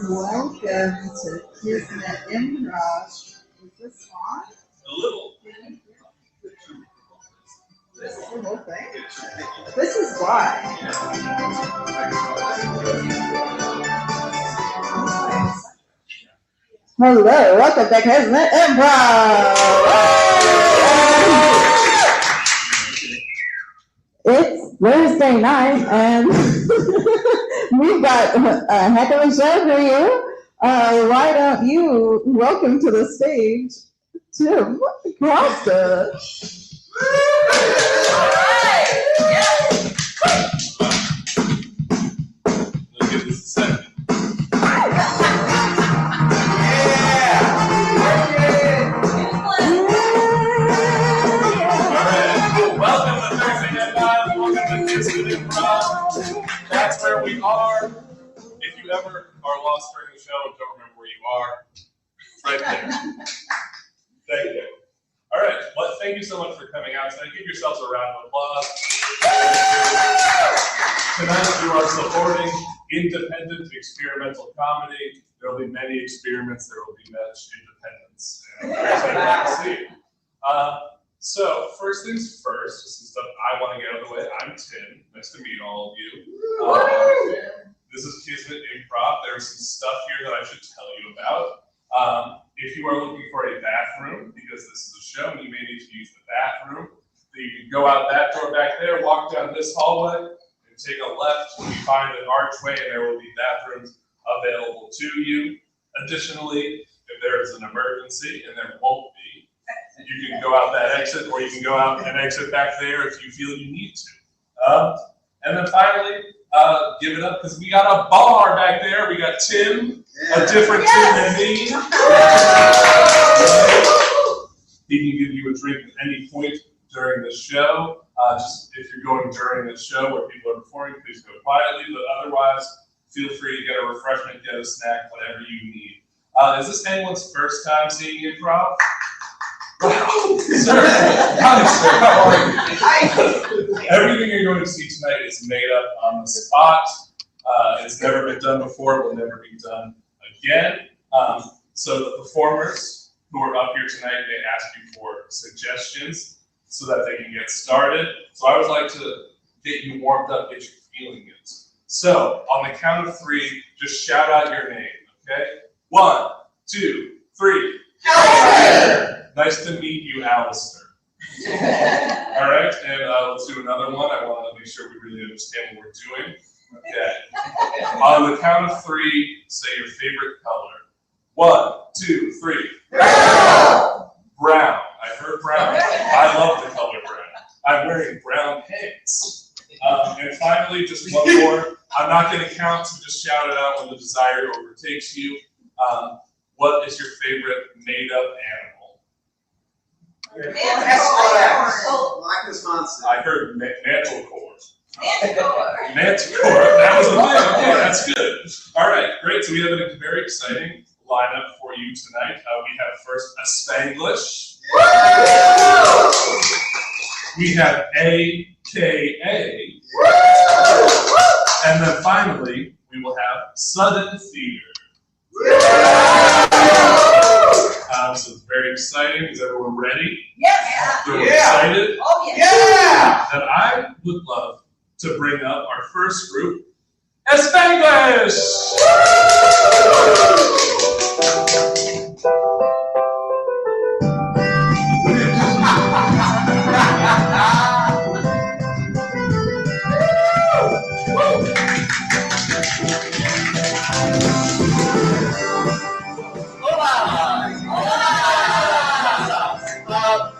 Welcome to Kismet Improv. Is this on? A little. This is the whole thing? This is why. Hello, welcome to Kismet Improv. It's Thursday night and we've got a heck of a show for you. Why don't you welcome to the stage Tim Costa. Let's give this a second. Welcome to Thursday Night Live. Welcome to Kismet Improv. That's where we are. If you ever are lost during the show and don't remember where you are, right there. Thank you. All right. Well, thank you so much for coming out tonight. Give yourselves a round of applause. Tonight you are supporting independent experimental comedy. There will be many experiments. There will be much independence. And I'm excited to see. So first things first, just some stuff I want to get out of the way. I'm Tim. Nice to meet all of you. This is Kismet Improv. There's some stuff here that I should tell you about. If you are looking for a bathroom, because this is a show and you may need to use the bathroom, you can go out that door back there, walk down this hallway, and take a left. You find an archway, and there will be bathrooms available to you. Additionally, if there is an emergency, and there won't be, you can go out that exit, or you can go out and exit back there if you feel you need to. And then finally, give it up because we got a bar back there. We got Tim, a different Tim than me. He can give you a drink at any point during the show. Just if you're going during the show where people are performing, please go quietly. But otherwise, feel free to get a refreshment, get a snack, whatever you need. Is this anyone's first time seeing improv? Wow, sir. Hi, sir. How are you? Everything you're going to see tonight is made up on the spot. It's never been done before. It will never be done again. So the performers who are up here tonight may ask you for suggestions so that they can get started. So I would like to get you warmed up, get you feeling it. So on the count of 3, just shout out your name, okay? 1, 2, 3. Alistair! Nice to meet you, Alistair. All right, and let's do another one. I want to make sure we really understand what we're doing. Okay. On the count of 3, say your favorite color. 1, 2, 3. Brown! Brown. I heard brown. I love the color brown. I'm wearing brown pants. And finally, just one more. I'm not going to count, so just shout it out when the desire overtakes you. What is your favorite made-up animal? I heard mantlecore. Manticore. That was a thing. Okay, that's good. All right, great. So we have a very exciting lineup for you tonight. We have first a Spanglish. We have AKA. And then finally, we will have Sudden Theater. So it's very exciting. Is everyone ready? Yes. Everyone excited? Oh, yes. Then I would love to bring up our first group, Spanglish!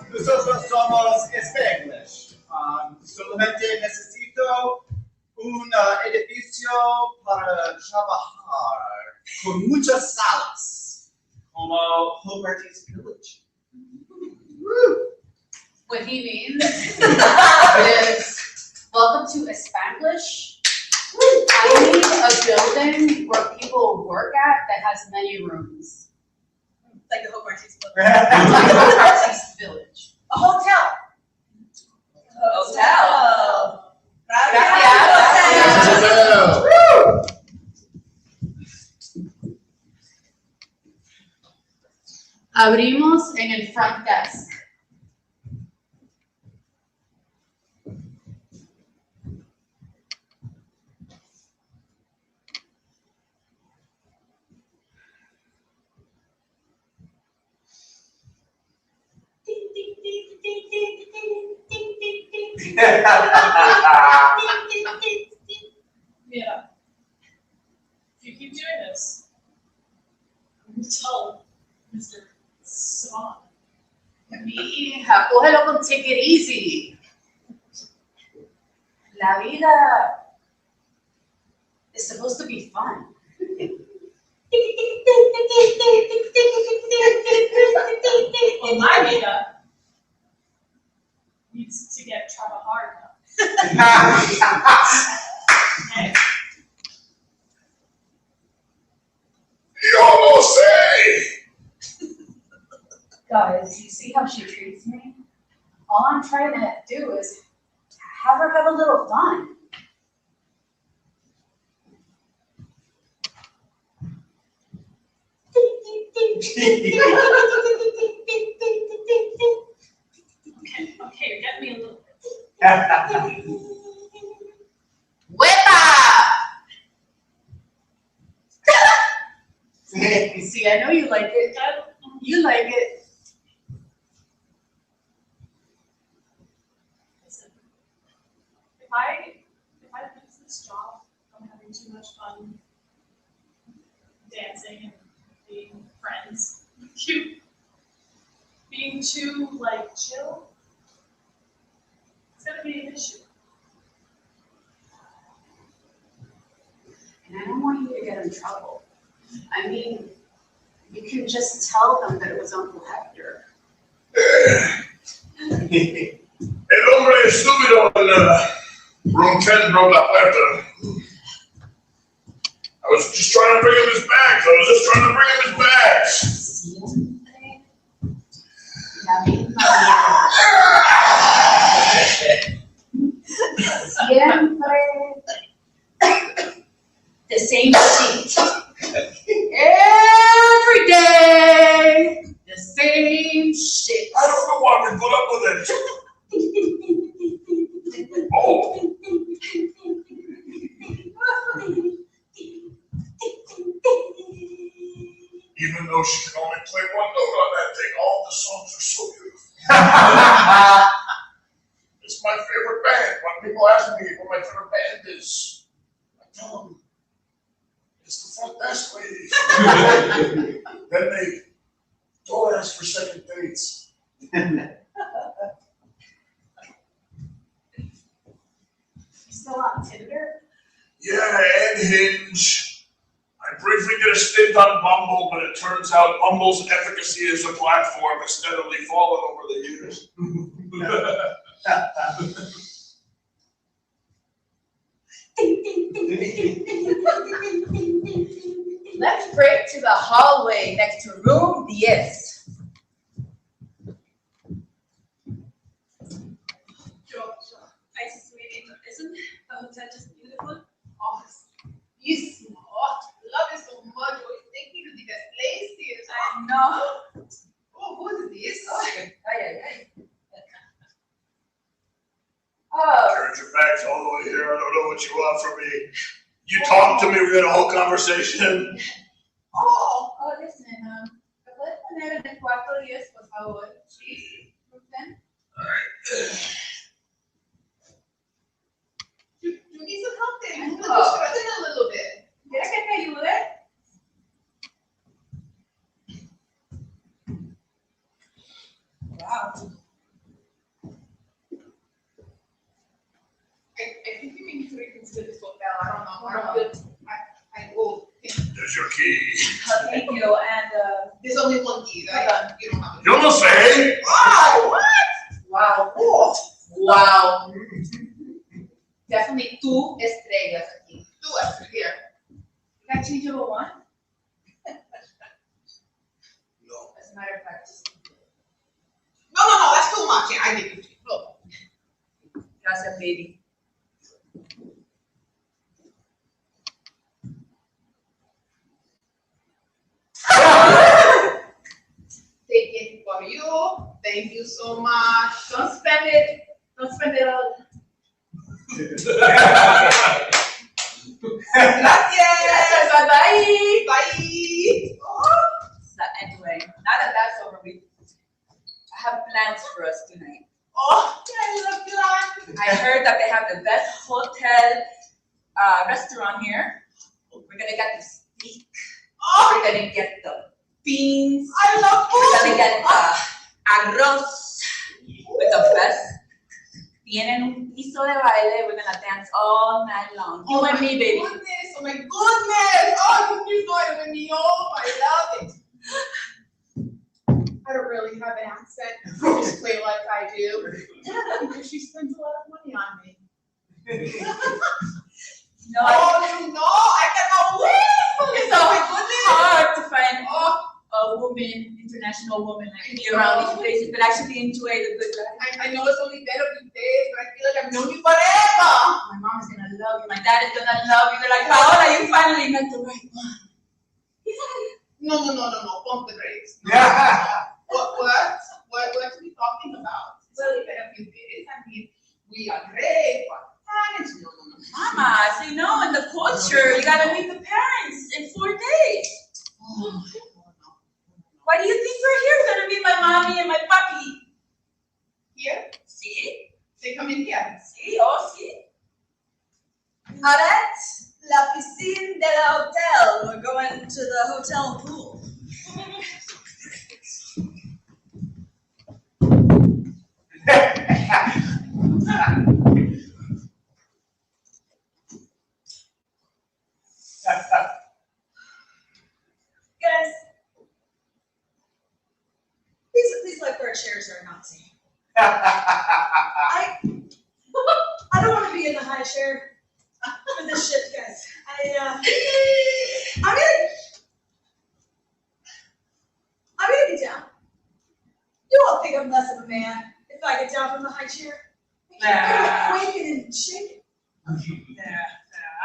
Nosotros somos Spanglish. Solamente necesito un edificio para trabajar con muchas salas, como Hogarty's Village. What he means is, welcome to Spanglish. I need a building where people work at that has many rooms. Like the Hogarty's Village. A hotel. Hotel. Abrimos en el front desk. Yeah. If you keep doing this, I'm going to tell Mr. Swan. Mija, cógelo con take it easy. La vida is supposed to be fun. Well, my vida needs to get travel hard now. Hey, You almost say! Guys, you see how she treats me? All I'm trying to do is have her have a little fun. okay, you're getting me a little bit. Whipa! See, I know you like it. You like it. Listen, if I lose this job, I'm having too much fun dancing and being friends, cute, being too like chill. It's gonna be an issue. want you to get in trouble. I mean, you can just tell them that it was Uncle Hector. El hombre estúpido en room 10 broke la puerta. I was just trying to bring him his bags. Siempre la misma mierda. Siempre the same shit. Every day, the same shit. I don't know why we put up with it. Oh, even though she can only play one note on that thing, all the songs are so beautiful. It's my favorite band. When people ask me what my favorite band is, I tell them, it's the front desk ladies. Then they don't ask for second dates. You still on Tinder? Yeah, and Hinge. I briefly did a stint on Bumble, but it turns out Bumble's efficacy as a platform has steadily fallen over the years. Let's break to the hallway next to room 10. Nice meeting. Isn't the hotel just beautiful? Oh, yes, love it so much. Always taking you to the best places. I know. Oh, who is this? Oh. Oh, Carried your bags all the way here. I don't know what you want from me. You talked to me, we had a whole conversation. oh, listen, ¿me puedes poner en el cuarto 10, por favor? Please, room 10. You need some help there. I'm struggling a little bit. ¿Quieres que te ayude? Wow. I think you need to reconsider this hotel. I don't know. I will. There's your key. Thank you. And there's only one key, right? You don't have You don't say. Wow, what? Wow. Oh. Wow. Definitely 2 estrellas aquí. 2 estrellas here. You got change over 1? No. As a matter of fact, just no, that's too much. Yeah, I give you 2. Look. Gracias, baby. Take it for you. Thank you so much. Don't spend it. Don't spend it all. Gracias. Bye-bye. Bye. So anyway, now that that's over, I have plans for us tonight. Oh, I love that. I heard that they have the best hotel restaurant here. We're gonna get the steak. We're gonna get the beans. I love We're food. gonna get the arroz with the best. Tienen un piso de baile. We're gonna dance all night long. You and me, baby. Goodness, oh my goodness. Oh, you're going with me. Oh, I love it. I don't really have an accent. I just play like I do. Because she spends a lot of money on me. No, Oh, you know, I cannot wait. it's so hard to find a woman, international woman like me around these places that actually enjoy the good life. I know it's only been a few days, but I feel like I've known you forever. My mom is gonna love you. My dad is gonna love you. They're like, Paola, you finally met the right one. No. Pump the brakes. Yeah. What are we talking about? It's only been a few days. I mean, we are great, but parents, no. Mama, so you know, in the culture, you gotta meet the parents in 4 days. Oh, no. Why do you think we're here? We're gonna meet my mommy and my papi. Here? See? They come in here. See? Oh, see? Alright, la piscine de la hotel. We're going to the hotel pool. Guys, these lifeguard chairs are not safe. I don't want to be in the high chair for this shit, guys. I'm gonna get down. You all think I'm less of a man if I get down from the high chair. I'm quaking and shaking. Yeah,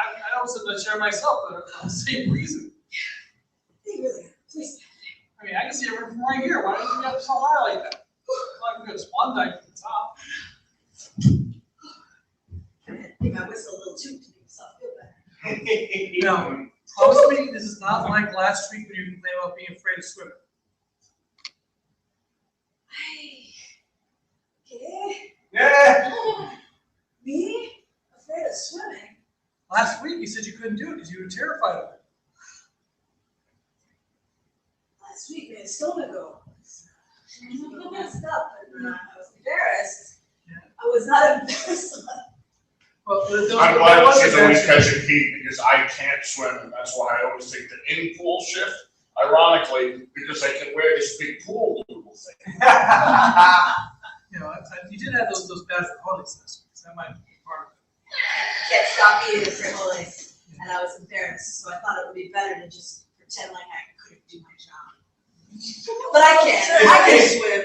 I was in the chair myself, but for the same reason. They really are. Please. I mean, I can see everything from right here. Why don't you get so high like that? Not good. One night at the top. I think I whistle a little too to make myself feel better. No, promise me this is not like last week when you complained about being afraid of swimming. Okay. Yeah. Me? Afraid of swimming? Last week you said you couldn't do it because you were terrified of it. Last week made a stomach go. I messed up and I was embarrassed. I was not embarrassed. Well, I'm glad that she's always catching heat because I can't swim, and that's why I always take the in-pool shift. Ironically, because I can wear this big pool noodle thing. You know, you did have those bad frijoles last week, so that might be part of it. I can't stop eating the frijoles, and I was embarrassed, so I thought it would be better to just pretend like I couldn't do my job. But I can. I can swim.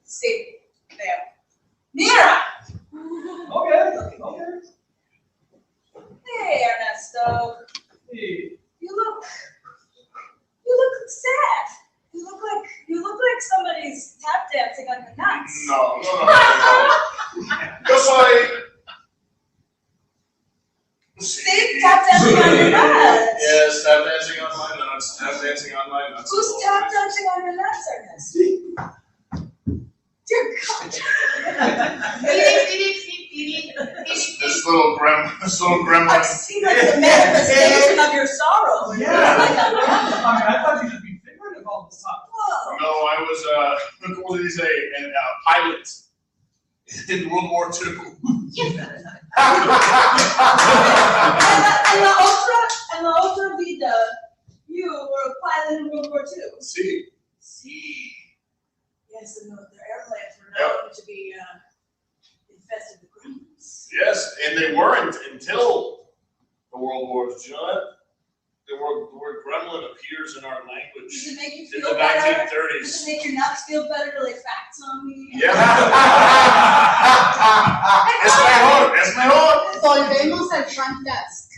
See, there. Mira! Okay. Hey, Ernesto. Hey. You look sad. You look like somebody's tap dancing on your nuts. No. See, tap dancing on your nuts. Yes, tap dancing on my nuts. Tap dancing on my nuts. Who's tap dancing on your nuts, Ernest? Dear God. This little gremlin. I see like the manifestation of your sorrow. Yeah. Like a I thought you'd just be figurative all the time. whoa. No, I was what did he say? A pilot in World War II. And la otra vida, you were a pilot in World War II. See. See. Yes, and their airplanes were known to be infested with gremlins. Yes, and they weren't until the World Wars. Do you know that? The word gremlin appears in our language Does it make you in feel the better? 1930s. Does it make your nuts feel better to lay facts on me? Yeah. Es mejor. Volvemos al front desk.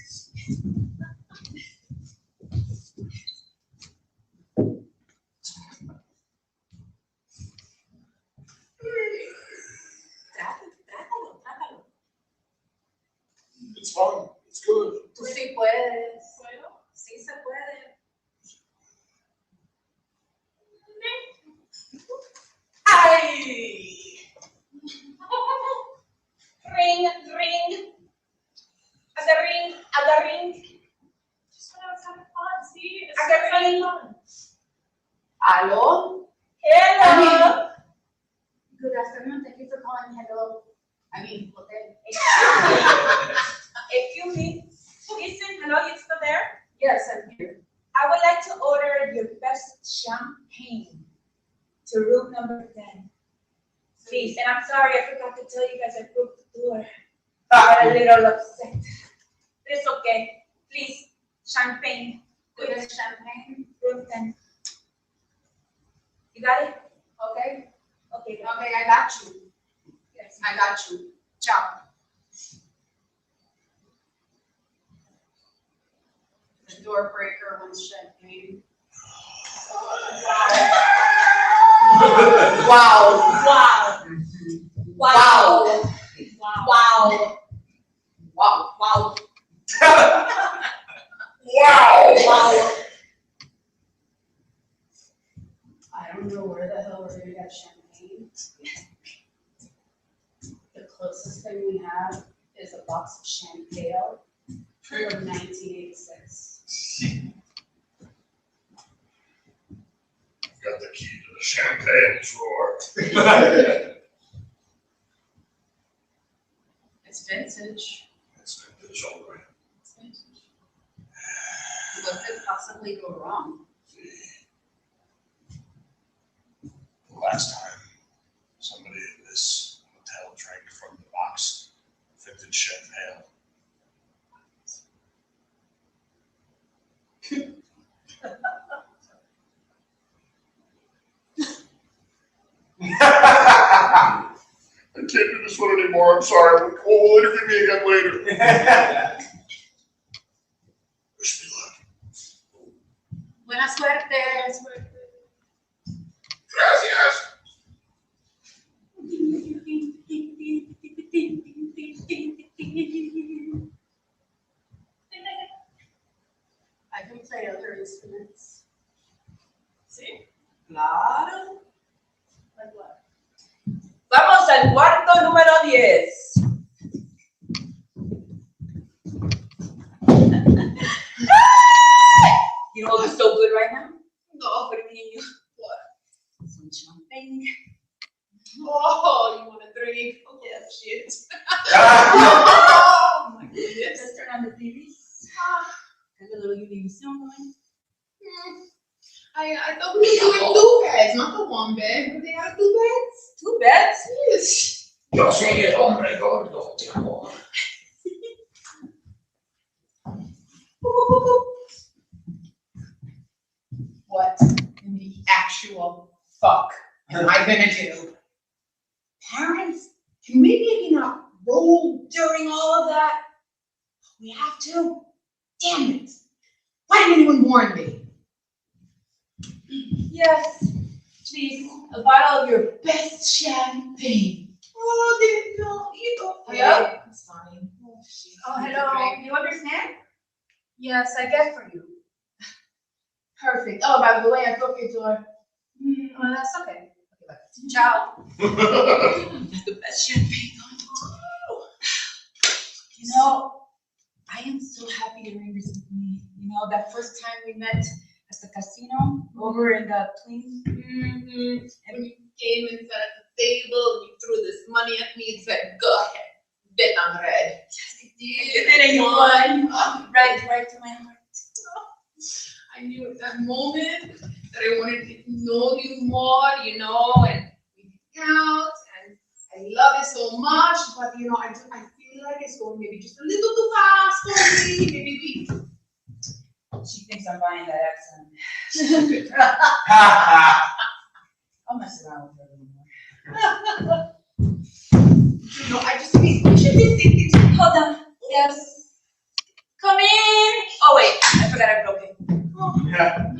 Trágalo. It's fun. It's good. Tú sí puedes. Sí se puede. ¡Ay! Ring. At the ring. Just when I was having fun, see? It's At the having ring. fun. Hello? Hello. Good afternoon, thank you for calling hello. I mean, hotel. Excuse me. Listen, hello, you still there? Yes, I'm here. I would like to order your best champagne to room number 10. Please, and I'm sorry, I forgot to tell you guys I broke the door. I'm a little upset. It's okay. Please, champagne. Good as champagne. Room 10. You got it? Okay. Okay. Okay, I got you. Yes. I got you. Ciao. The door breaker wants champagne. Wow. I don't know where the hell we're gonna get champagne. The closest thing we have is a box of champagne from 1986. Got the key to the champagne drawer. It's vintage. It's all right. It's vintage. What could possibly go wrong? The last time somebody in this hotel drank from the box, vintage champagne. I can't do this one anymore. I'm sorry. We'll interview me again later. Wish me luck. Buena suerte. Gracias. I can play other instruments. Sí, claro. Like what? Vamos al cuarto número 10. You know what's so good right now? No. What do you mean? What? Some champagne. Oh, you want a drink? Oh, yeah, shit. Oh my goodness. Just turn on the TV. Have a little Univision going. I thought we were doing two beds, not the one bed, but they have two beds. Two beds? Yes. Yo soy el hombre gordo, mi amor. What in the actual fuck am I gonna do? Parents, can maybe not roll during all of that? We have to? Damn it. Why didn't anyone warn me? Yes. Please, a bottle of your best champagne. Oh, they don't. You don't. Hello? It's fine. Oh, shit. Oh, hello. You understand? Yes, I get for you. Perfect. Oh, by the way, I broke your door. Well, that's okay. Ciao. The best champagne. You know, I am so happy to ring this with me. You know, that first time we met at the casino over in the Queens. Mm-hmm. And you came and sat at the table, and you threw this money at me and said, go ahead, bet on red. Yes, I did. And you won. Right to my heart. I knew at that moment that I wanted to know you more, you know, and we hang out, and I love it so much, but you know, I feel like it's going maybe just a little too fast for me. Maybe She thinks I'm buying that accent. I'll mess around with her a little more. you know, I just we should be thinking. Hold on. Yes. Come in. Oh wait, I forgot I broke it. Yeah.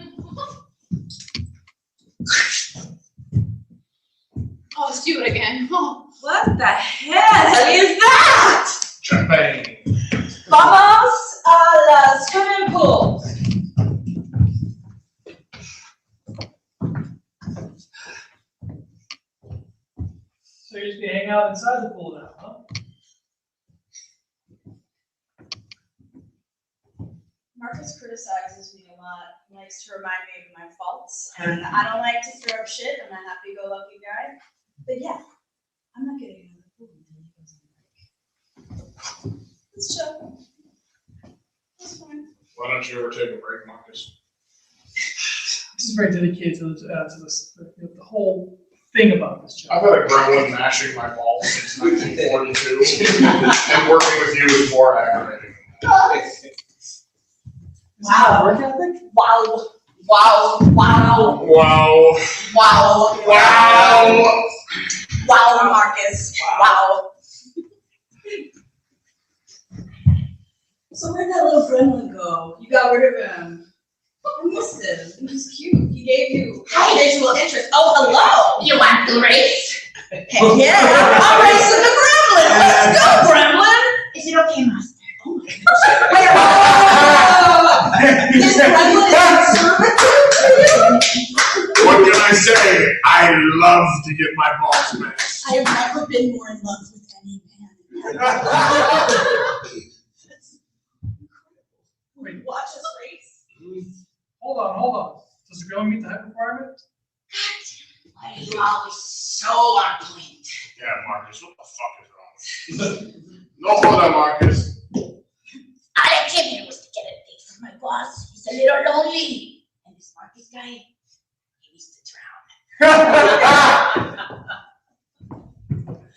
Oh, let's do it again. Oh. What the hell is that? Champagne. Vamos a la swimming pool. So you're just gonna hang out inside the pool now, huh? Marcus criticizes me a lot. He likes to remind me of my faults. And I don't like to stir up shit. I'm a happy-go-lucky guy. But yeah, I'm not getting out of the pool until he goes on break. Let's chill. That's fine. Why don't you ever take a break, Marcus? This is very dedicated to the whole thing about this job. I've had a gremlin mashing my balls since 1942, and working with you is more aggravating. Wow. Work ethic? Wow. Wow. Wow. Wow. Wow. Wow. Wow, Marcus. Wow. So where'd that little gremlin go? You got rid of him. I missed him. He was cute. He gave you visual interest. Oh, hello. You want to race? Heck yeah. I'm racing the gremlin. Let's go, gremlin. Is it okay, Master? Oh my gosh. Wait, this gremlin is conservative to you? What can I say? I love to get my balls mashed. I have never been more in love with any man. Wait, Watch us race. hold on. Does the girl meet the height requirement? Why are you always so on point? Yeah, Marcus, what the fuck is wrong with you? No Don't hold on, Marcus. All I came here was to get a date from my boss. He's a little lonely. And this Marcus guy, he needs to drown.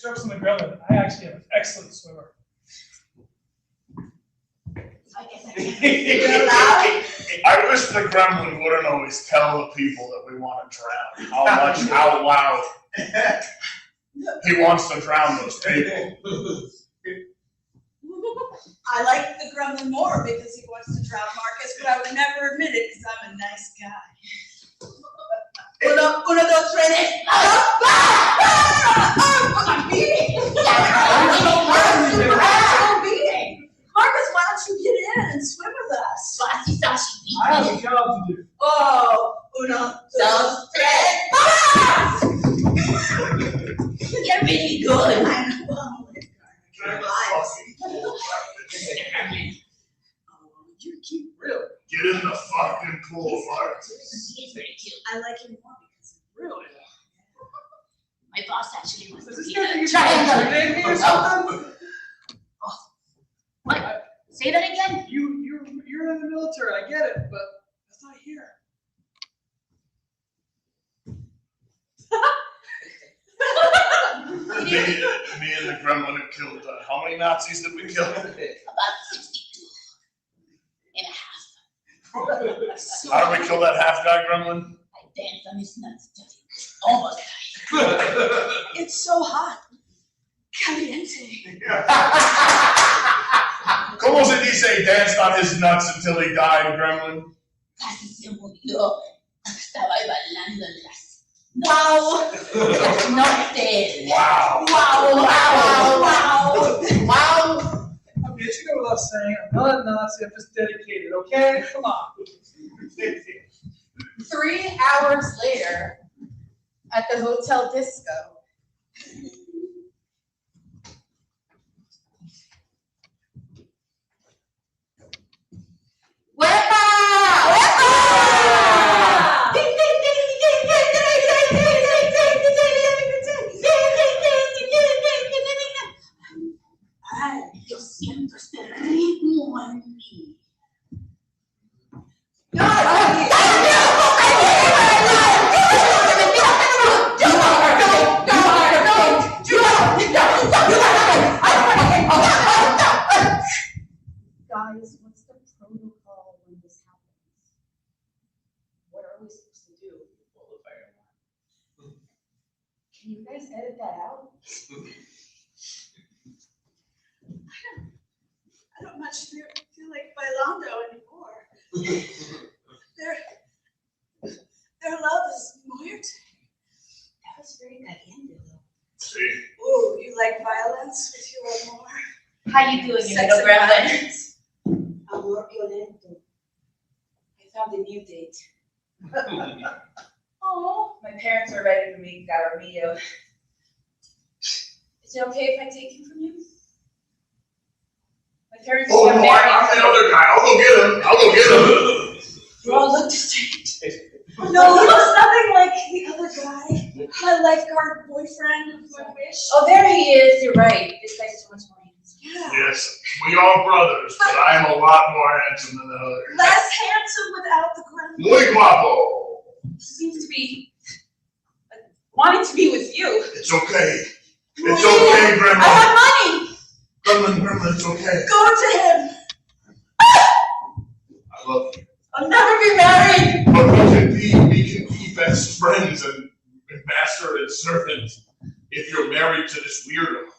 Jokes on the gremlin, I actually am an excellent swimmer. I guess I I wish the gremlin wouldn't always tell the people that we want to drown how loud he wants to drown those people. I like the gremlin more because he wants to drown Marcus, but I would never admit it because I'm a nice guy. Uno, dos, tres. I'm beating. I'm beating. Marcus, why don't you get in and swim with us? I have a job to do. Oh, uno, dos, tres. You're really good. I know. You're cute. Really? Get in the fucking pool, Marcus. He's very cute. I like him more because Really? My boss actually wants Does to this be guy think a he's trying to triangle. intimidate me or something? What? Say that again? You're in the military, I get it, but that's not here. Me and the gremlin have killed, how many Nazis did we kill? About 62 and a half. How did we kill that half guy, gremlin? I danced on his nuts till he almost died. it's so hot. Caliente. Como se dice danced on his nuts until he died, gremlin? Casi se murió. Estaba bailando en las Wow. noches. Wow. Wow! I mean, it should go without saying, I'm not a Nazi, I'm just dedicated, okay? Come on. 3 hours later, at the Hotel Disco. Ay, yo siento este ritmo en mí. Guys, what's the protocol when this happens? What are we supposed to do? Can you guys edit that out? I don't much feel like Bailando anymore. Their love is muerte. That was very caliente, though. See? Ooh, you like violence with your amor? How you doing, you Sex little and gremlin? violence. Amor violento. I found a new date. Oh, my parents are ready to meet Garamillo. Is it okay if I take him from you? My parents Oh got no, married. I'm the other guy. I'll go get him. You all look the same. No, he looks nothing like the other guy. My lifeguard boyfriend who I wish. Oh, there he is, you're right. This guy's so much more handsome. Yeah. Yes, we are brothers, but I am a lot more handsome than the other. Less handsome without the gremlin. Muy guapo. Seems to be wanting to be with you. It's okay. It's okay, I Grandma. have money. Gremlin, it's okay. Go to him. I love you. I'll never be married. But we can be best friends and master and servant if you're married to this weirdo.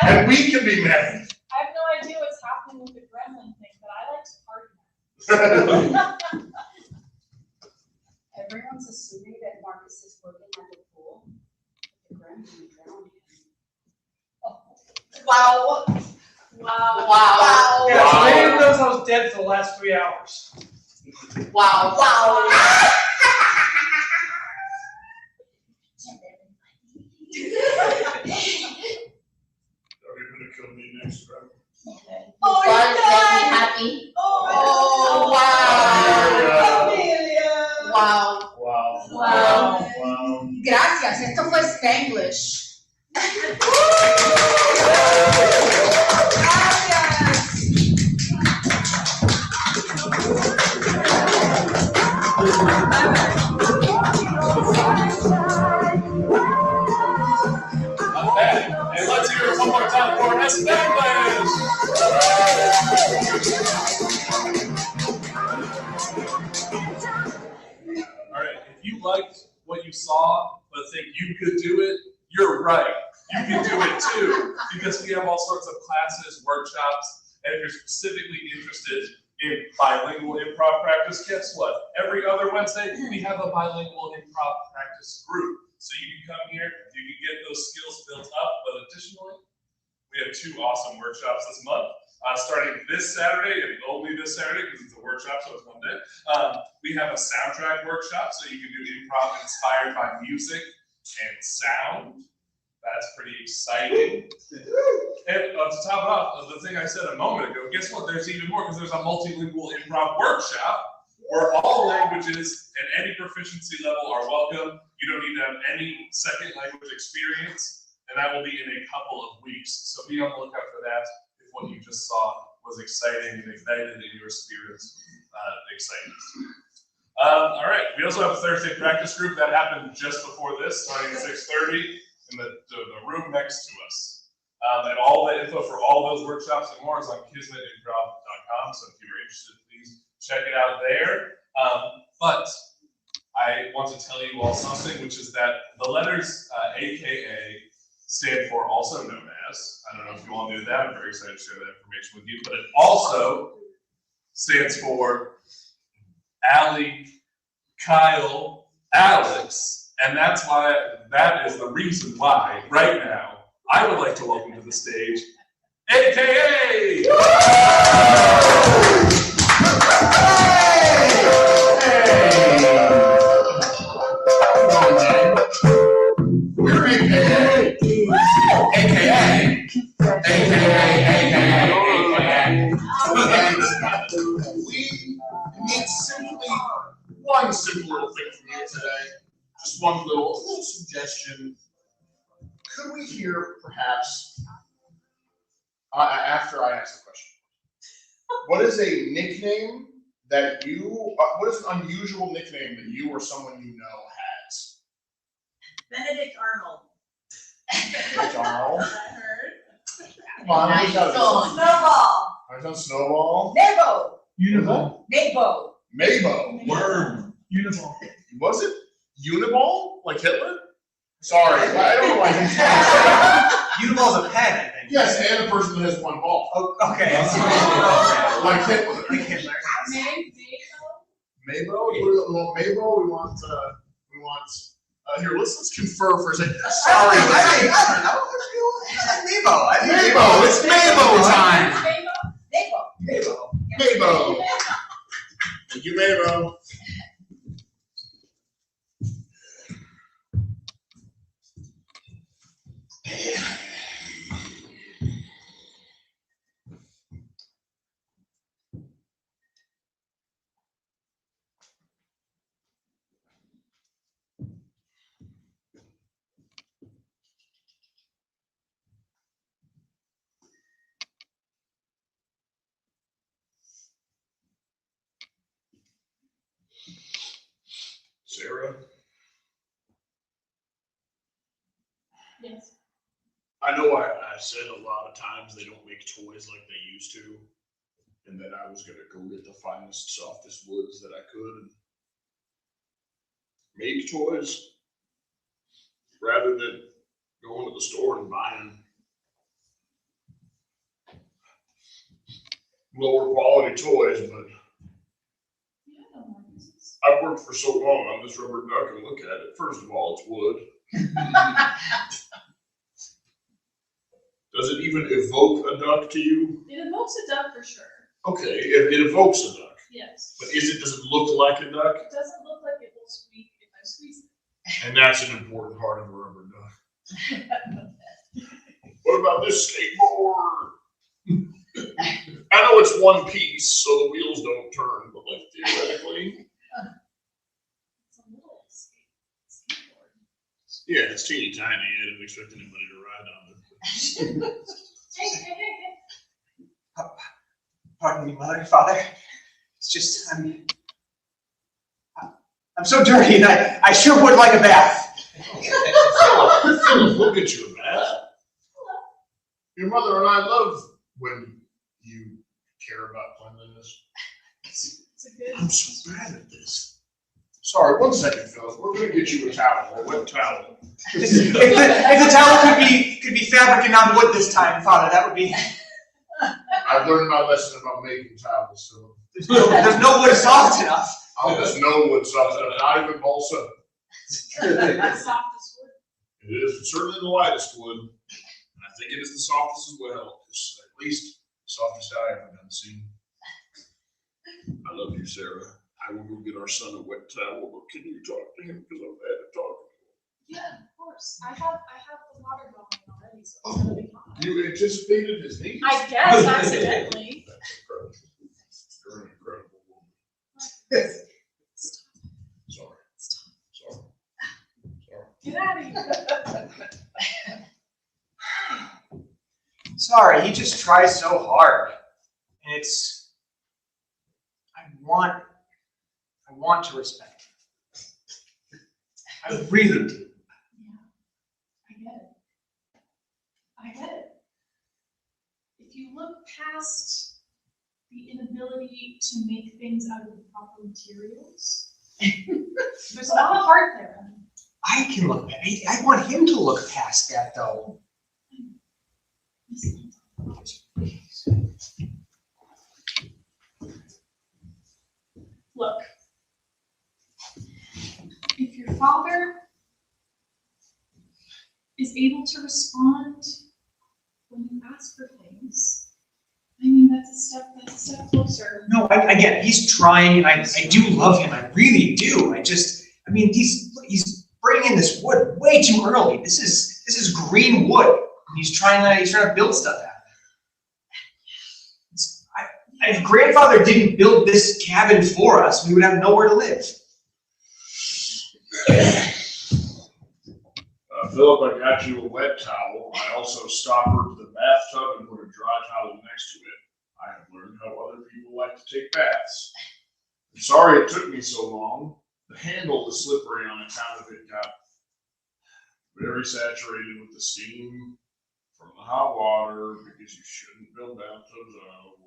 And we can be married. I have no idea what's happening with the gremlin thing, but I like to party now. Everyone's assuming that Marcus is working at the pool. The gremlin drowned him. Wow. Wow. Yeah, so they didn't know I was dead for the last 3 hours. Wow. Are you gonna kill me next, Grandma? Oh, God you're makes me done. happy. Oh, wow. Amelia. Wow. Wow. Wow. Wow. Gracias, esto fue Spanglish. one more time for Espanglish. All right, if you liked what you saw, but think you could do it, you're right. You can do it too, because we have all sorts of classes, workshops, and if you're specifically interested in bilingual improv practice, guess what? Every other Wednesday, we have a bilingual improv practice group. So you can come here, you can get those skills built up, but additionally, we have 2 awesome workshops this month. Starting this Saturday, and only this Saturday, because it's a workshop, so it's one day, we have a soundtrack workshop, so you can do improv inspired by music and sound. That's pretty exciting. And to top it off, the thing I said a moment ago, guess what? There's even more, because there's a multilingual improv workshop where all languages and any proficiency level are welcome. You don't need to have any second language experience, and that will be in a couple of weeks. So be on the lookout for that if what you just saw was exciting and ignited in your spirits excitement. All right, we also have a Thursday practice group that happened just before this, starting at 6:30 in the room next to us. And all the info for all those workshops and more is on kismetimprov.com, so if you're interested, please check it out there. But I want to tell you all something, which is that the letters AKA stand for also known as. I don't know if you all knew that. I'm very excited to share that information with you. But it also stands for Allie, Kyle, Alex. And that is the reason why, right now, I would like to welcome to the stage, AKA! We're AKA. AKA. AKA. We need simply one simple little thing from you today. Just one little suggestion. Could we hear, perhaps, after I ask the question, what is a nickname that what is an unusual nickname that you or someone you know has? Benedict Arnold. Benedict Arnold? I heard. Come on, Nice song. Snowball. I've done Snowball. Nebo. Uniball. Nebo. Mabo. Word. Uniball. Was it? Uniball? Like Hitler? Sorry, I don't know why. Uniball's a pen, I think. Yes, and a person that has one ball. Oh, okay. Like Hitler. Like Hitler. Mabo? Well, Mabo, we want, here, let's confer for a second. Sorry. Nebo. Mabo, it's Mabo time. Nebo. Mabo. Thank you, Mabo. Sarah, Yes. I know I said a lot of times they don't make toys like they used to, and that I was going to go get the finest, softest woods that I could and make toys rather than going to the store and buying lower quality toys. But I've worked for so long on this rubber duck, and look at it. First of all, it's wood. Does it even evoke a duck to you? It evokes a duck for sure. Okay, it evokes a duck. Yes. But does it look like a duck? It doesn't look like it will squeak if I squeeze it. And that's an important part of a rubber duck. What about this skateboard? I know it's one piece, so the wheels don't turn, but like theoretically. It's a little skateboard. Yeah, it's teeny tiny. I didn't expect anybody to ride on it. Pardon me, mother, father. It's just, I'm so dirty, and I sure would like a bath. Philip, we'll get you a bath. Your mother and I love when you care about cleanliness. It's a good. I'm so bad at this. Sorry, 1 second, fellas. We're gonna get you a towel, a wet towel. If the towel could be fabric and not wood this time, Father, that would be. I've learned my lesson about making towels, so. There's no wood soft enough. I'll just know what's up, not even balsa. That's softest wood. It is certainly the lightest wood, and I think it is the softest as well. It's at least the softest I ever done seen. I love you, Sarah. I will go get our son a wet towel, but can you talk to him because I'm bad at talking? Yeah, of course. I have the water going already, so it's gonna be fine. You anticipated his needs? I guess accidentally. That's incredible. You're an incredible woman. Sorry. Sorry. Get out of here. Sorry, he just tries so hard. And I want to respect him. I really do. Yeah, I get it. If you look past the inability to make things out of the proper materials, there's a lot of heart there. I can look. I want him to look past that, though. Look, if your father is able to respond when you ask for things, I mean, that's a step closer. No, I get it. He's trying, and I do love him. I really do. He's bringing in this wood way too early. This is green wood. He's trying to build stuff out of it. If grandfather didn't build this cabin for us, we would have nowhere to live. Philip, I got you a wet towel. I also stoppered the bathtub and put a dry towel next to it. I have learned how other people like to take baths. I'm sorry it took me so long. The handle was slippery on account of it got very saturated with the steam from the hot water because you shouldn't build bathtubs out of wood.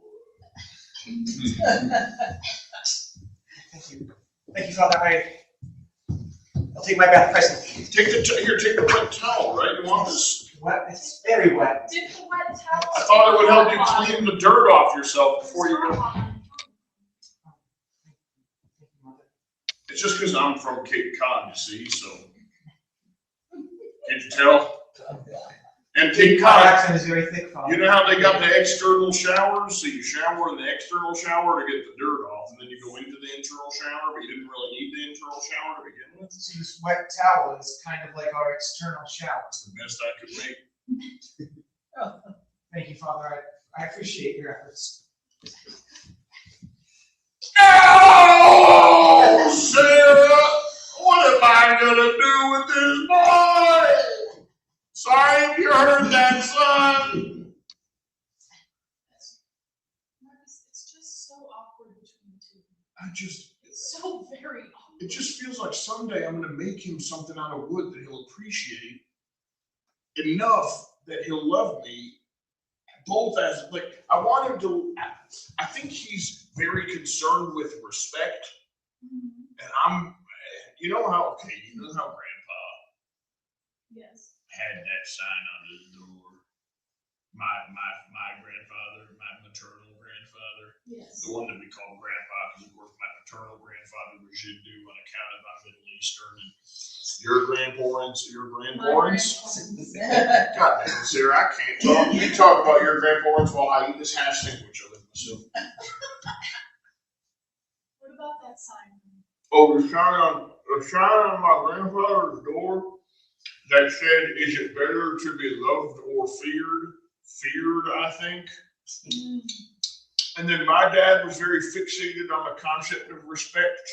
Thank you, Father. I'll take my bath presently. Take the wet towel, right? You want this? Wet? It's very wet. Dip the wet towel. I thought it would help you clean the dirt off yourself before you go. It's just because I'm from Cape Cod, you see, so. Can't you tell? And Cape My Cod, accent is very thick, Father. you know how they got the external showers? So you shower in the external shower to get the dirt off, and then you go into the internal shower, but you didn't really need the internal shower to begin with. So this wet towel is kind of like our external shower. It's the best I could make. Thank you, Father. I appreciate your efforts. Oh, Sarah, what am I gonna do with this boy? Sorry if you heard that, son. Marcus, it's just so awkward between the two. It's So very awkward. It just feels like someday I'm gonna make him something out of wood that he'll appreciate enough that he'll love me both as, like, I want him to, I think he's very concerned with respect, and you know how Grandpa Yes. had that sign on his door? My grandfather, my maternal grandfather. Yes. The one that we call Grandpa, because of course my paternal grandfather was Hindu on account of my Middle Eastern, and your grandparents. God damn, Sarah, I can't talk. You talk about your grandparents while I eat this hash sandwich I live myself. What about that sign? Oh, the sign on my grandfather's door that said, "Is it better to be loved or feared?" Feared, I think. And then my dad was very fixated on the concept of respect.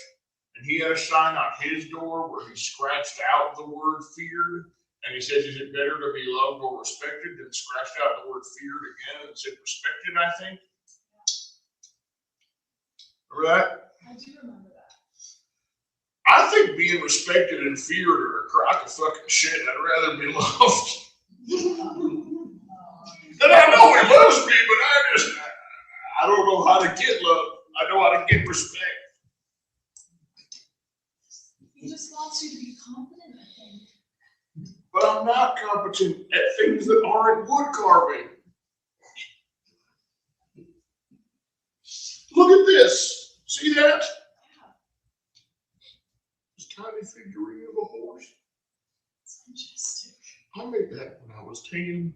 And he had a sign on his door where he scratched out the word feared. And he says, "Is it better to be loved or respected?" Then scratched out the word feared again and said respected, I think. Remember that? I do remember that. I think being respected and feared are a crock of fucking shit. I'd rather be loved. And I know he loves me, but I don't know how to get love. I know how to get respect. He just wants you to be confident, I think. But I'm not competent at things that aren't wood carving. Look at this. See that? This tiny figurine of a horse. It's majestic. I made that when I was 10.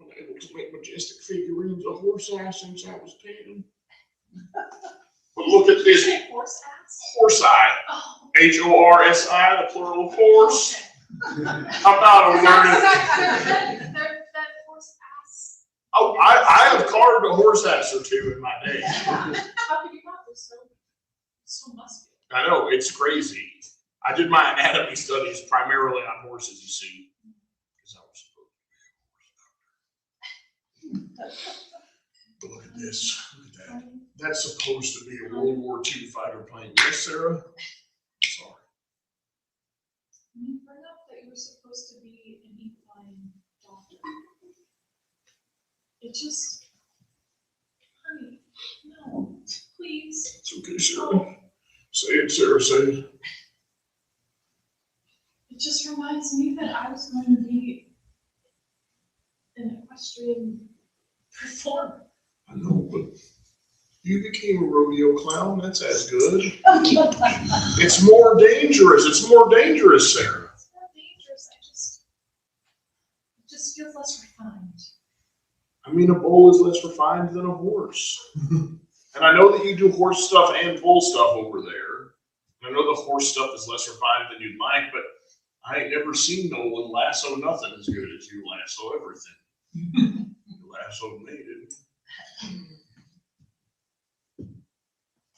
I was able to make majestic figurines of horse ass since I was 10. But look at this Horse ass? horse eye. Oh. Horsi, the plural of horse. I'm not a learned. That horse ass. Oh, I have carved a horse ass or two in my day. How could you not? They're so muscular. I know, it's crazy. I did my anatomy studies primarily on horses, you see. Because I was supposed to be a horse doctor. But look at this. Look at that. That's supposed to be a World War II fighter plane. Yes, Sarah? Sorry. When you bring up that you were supposed to be an equine doctor, it just, honey, no, please. It's okay, Sarah. Say it, Sarah, say it. It just reminds me that I was going to be an equestrian performer. I know, but you became a rodeo clown. That's as good. It's more dangerous. It's more dangerous, Sarah. It's not dangerous, it just feels less refined. I mean, a bull is less refined than a horse. And I know that you do horse stuff and bull stuff over there. And I know the horse stuff is less refined than you'd like, but I ain't never seen no one lasso nothing as good as you lasso everything. You lasso me, didn't you?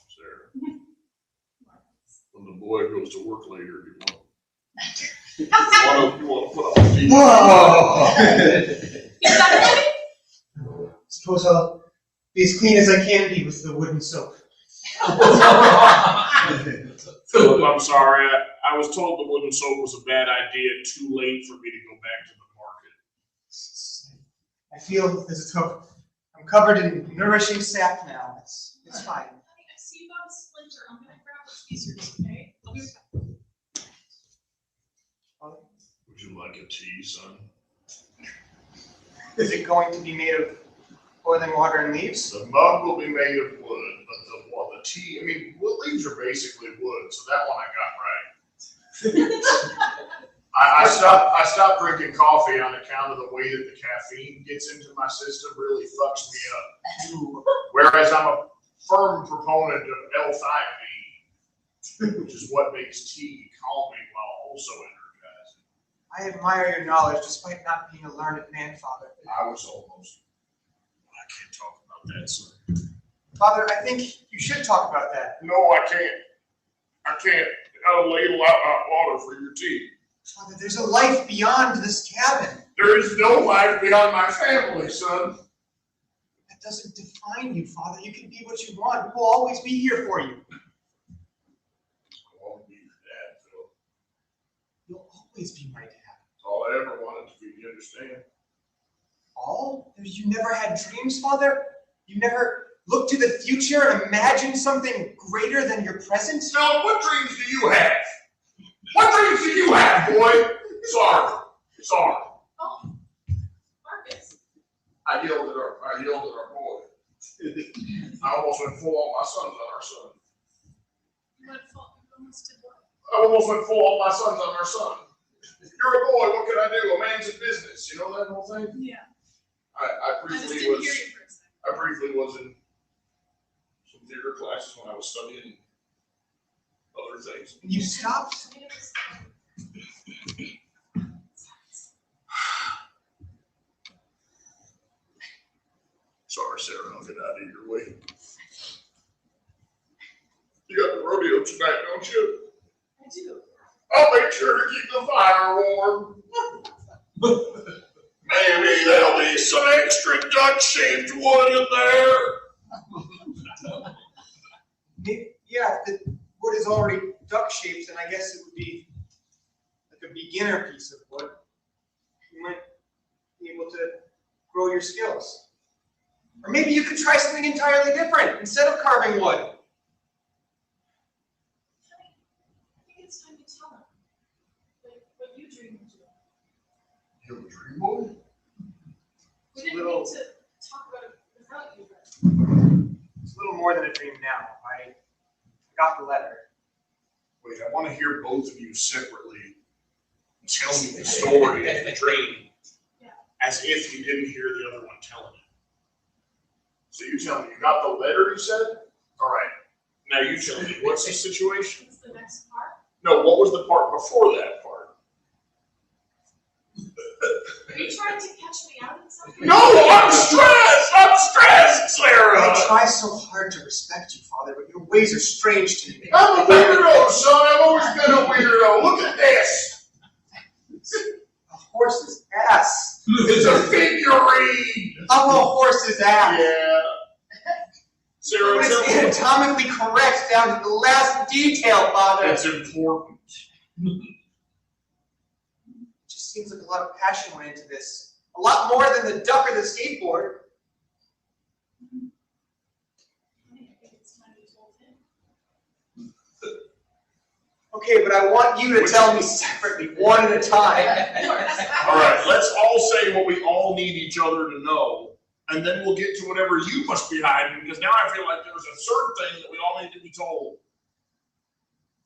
Sarah. When the boy goes to work later, you want to put on the Whoa! Suppose I'll be as clean as I can be with the wooden soap. Philip, I'm sorry. I was told the wooden soap was a bad idea. Too late for me to go back to the market. I feel as though I'm covered in nourishing sap now. It's fine. Honey, I see you got a splinter. I'm gonna grab the tweezers, okay? I'll be right back. Would you like a tea, son? Is it going to be made of boiling water and leaves? The mug will be made of wood, but the tea, I mean, wood leaves are basically wood, so that one I got right. I stopped drinking coffee on account of the way that the caffeine gets into my system really fucks me up. Whereas I'm a firm proponent of L-thiamine, which is what makes tea calming while also energizing. I admire your knowledge despite not being a learned grandfather. I was almost. I can't talk about that, son. Father, I think you should talk about that. No, I can't. I can't. I gotta ladle out hot water for your tea. Father, there's a life beyond this cabin. There is no life beyond my family, son. That doesn't define you, Father. You can be what you want. We will always be here for you. I won't be your dad, Phil. You'll always be my dad. That's all I ever wanted to be, you understand? All? You never had dreams, Father? You never looked to the future and imagined something greater than your present? Philip, what dreams do you have? What dreams do you have, boy? Sorry. Oh, Marcus. I yelled at our boy. I almost went full on my sons on our son. You almost did what? I almost went full on my sons on our son. You're a boy, what can I do? A man's in business. You know that whole thing? Yeah. I I just briefly didn't was hear you for a second. I briefly was in some theater classes when I was studying other things. You stopped? Sorry, Sarah, I'll get out of your way. You got the rodeo tonight, don't you? I do. I'll make sure to keep the fire warm. Maybe there'll be some extra duck-shaped wood in there. Yeah, if the wood is already duck-shaped, then I guess it would be like a beginner piece of wood. You might be able to grow your skills. Or maybe you could try something entirely different instead of carving wood. I think it's time to tell him what you dream of doing. You have a dream boy? We didn't little- need to talk about it without you, but. It's a little more than a dream now. I got the letter. Wait, I want to hear both of you separately tell me the story of the dream, Yeah. as if you didn't hear the other one telling it. So you tell me, you got the letter, you said? All right. Now you tell me, what's the situation? What's the next part? No, what was the part before that part? Are you trying to catch me out in something? No, I'm stressed, Sarah! I try so hard to respect you, Father, but your ways are strange to me. I'm a weirdo, son, I've always been a weirdo. Look at this. A horse's ass. It's a figurine. Of a horse's ass. Yeah. Sarah, But tell it's me. anatomically correct down to the last detail, Father. It's important. It just seems like a lot of passion went into this. A lot more than the duck or the skateboard. I think it's time you told him. Okay, but I want you to tell me separately, one at a time. All right, let's all say what we all need each other to know, and then we'll get to whatever you must be hiding, because now I feel like there's a third thing that we all need to be told.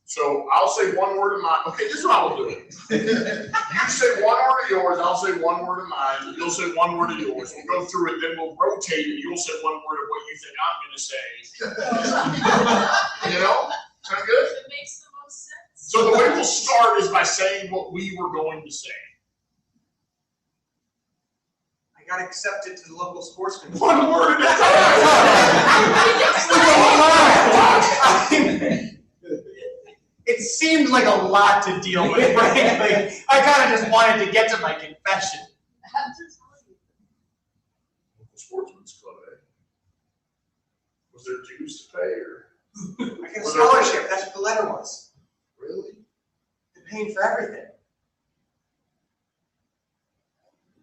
So I'll say one word of mine. Okay, this is how we'll do it. You say one word of yours, I'll say one word of mine, you'll say one word of yours. We'll go through it, then we'll rotate it. You'll say one word of what you think I'm gonna say. You know? Sound good? It makes the most sense. So the way we'll start is by saying what we were going to say. I got accepted to the local sportsman. One word at a time. It seemed like a lot to deal with, frankly. I kind of just wanted to get to my confession. Sportsman's Club, eh? Was there dues to pay, or? I got a scholarship, that's what the letter was. Really? They're paying for everything.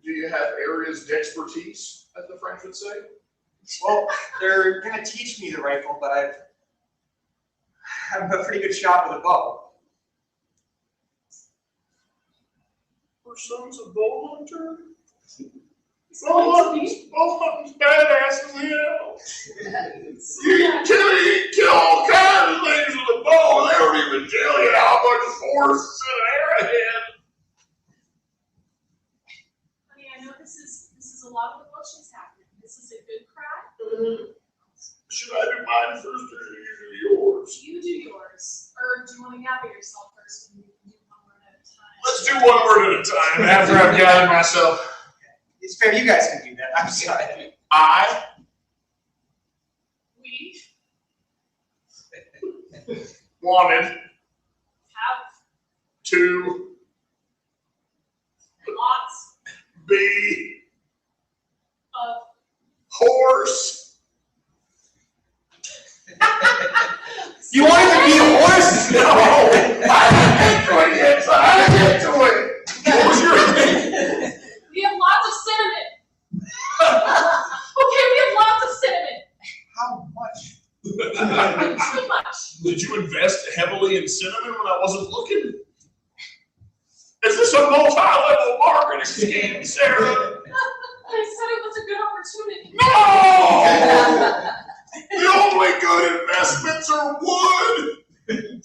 Do you have areas of expertise, as the French would say? Well, they're gonna teach me the rifle, but I'm a pretty good shot with a bow. Her son's a bow hunter? Bow hunting's badass as hell. You can kill all kinds of things with a bow, they don't even tell you how much force is in an arrowhead. Honey, I know this is a lot of emotions happening. This is a good cry. Should I do mine first, or should you do yours? You do yours. Or do you want to gather yourself first and we can do one word at a time? Let's do one word at a time after I've gathered myself. It's fair, you guys can do that, I'm sorry. I We wanted have to lots be of horse. You wanted to be a horse? No, I didn't get to it yet, so I didn't get to it. What was your thing? We have lots of cinnamon. Okay, we have lots of cinnamon. How much? Too much. Did you invest heavily in cinnamon when I wasn't looking? Is this a multi-level marketing scheme, Sarah? I said it was a good opportunity. No! The only good investments are wood and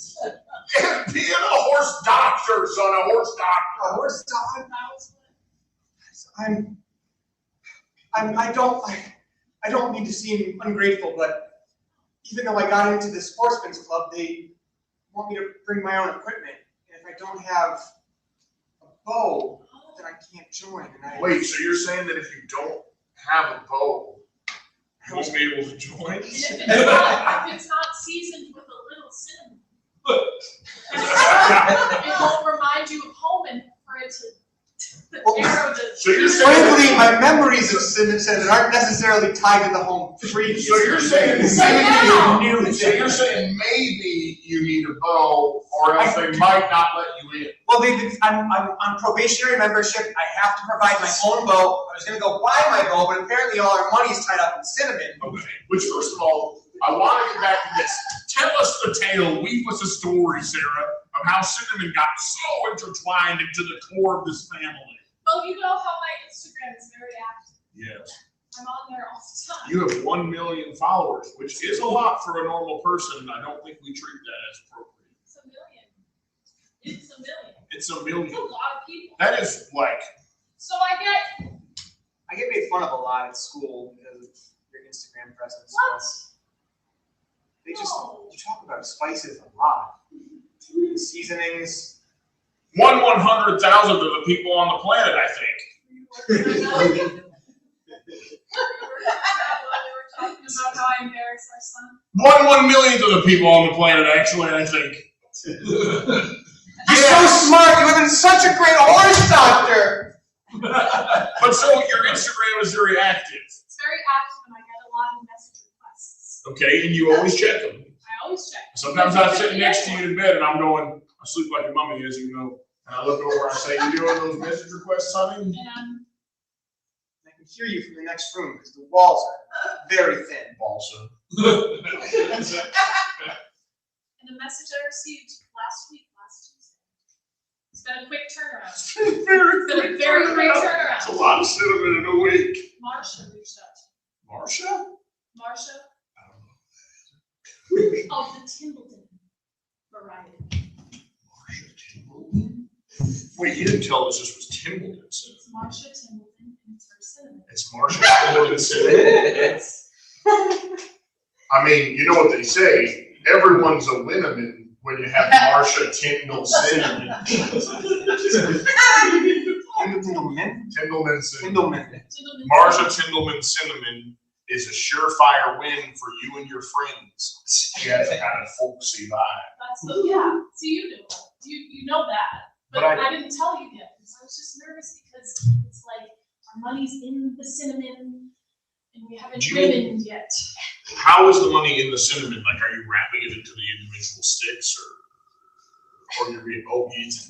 being a horse doctor, son, a horse doctor. A horse dog? I don't mean to seem ungrateful, but even though I got into the sportsman's club, they want me to bring my own equipment. And if I don't have a bow, then I can't join. And Wait, so you're saying that if you don't have a bow, you won't be able to join? And if it's not seasoned with a little cinnamon, it won't remind you of home and for it to The Well, arrow that. So you're saying, Frankly, my memories of cinnamon aren't necessarily tied to the home previous. so you're saying now. maybe, so you're saying maybe you need a bow, or else they might not let you in. Well, I'm on probationary membership. I have to provide my own bow. I was gonna go buy my bow, but apparently all our money is tied up in cinnamon. Okay, which first of all, I want to get back to this. Tell us the tale, weave us a story, Sarah, of how cinnamon got so intertwined into the core of this family. Well, you know how my Instagram is very active. Yes. I'm on there all the time. You have 1 million followers, which is a lot for a normal person. I don't think we treat that as appropriate. It's a million. It's a million. It's a It's million. a lot of people. That is like, So I get, made fun of a lot at school because of your Instagram presence. what? They just, No. you talk about spices a lot. Seasonings. 1/100,000 of the people on the planet, I think. We were talking about how I embarrass our son. 1/1,000,000th of the people on the planet, actually, I think. You're so smart. You would have been such a great horse doctor. But so your Instagram is very active, It's very active and I get a lot of message requests. okay, and you always check them. I always check. Sometimes I'm sitting next to you in bed and I'm going, I sleep like a mummy, as you know. And I look over and I say, you doing those message requests, honey? And I can hear you from the next room because the walls are very thin. Also. and the message I received last Tuesday. It's been a quick turnaround. It's been a very quick turnaround. It's a lot of cinnamon in a week. Marsha reached out to Marsha? me. Marsha I don't know. of the Timbleton variety. Marsha Timbleton? Wait, you didn't tell us this was Timbleton cinnamon. It's Marsha Timbleton and it's her cinnamon. It's Marsha Timbleton cinnamon. I mean, you know what they say, everyone's a Winneman when you have Marsha Tyndall cinnamon. Tindleman? Tyndallman cinnamon. Tindleman. Timbleton. Marsha Tyndallman cinnamon is a surefire win for you and your friends. She has a kind of folksy vibe. That's the, yeah, so you know, you know that, but But I didn't tell you yet, because I was just nervous because it's like, our money's in the cinnamon, and we haven't Do you- ribboned yet. How is the money in the cinnamon? Like, are you wrapping it into the individual sticks or you're being,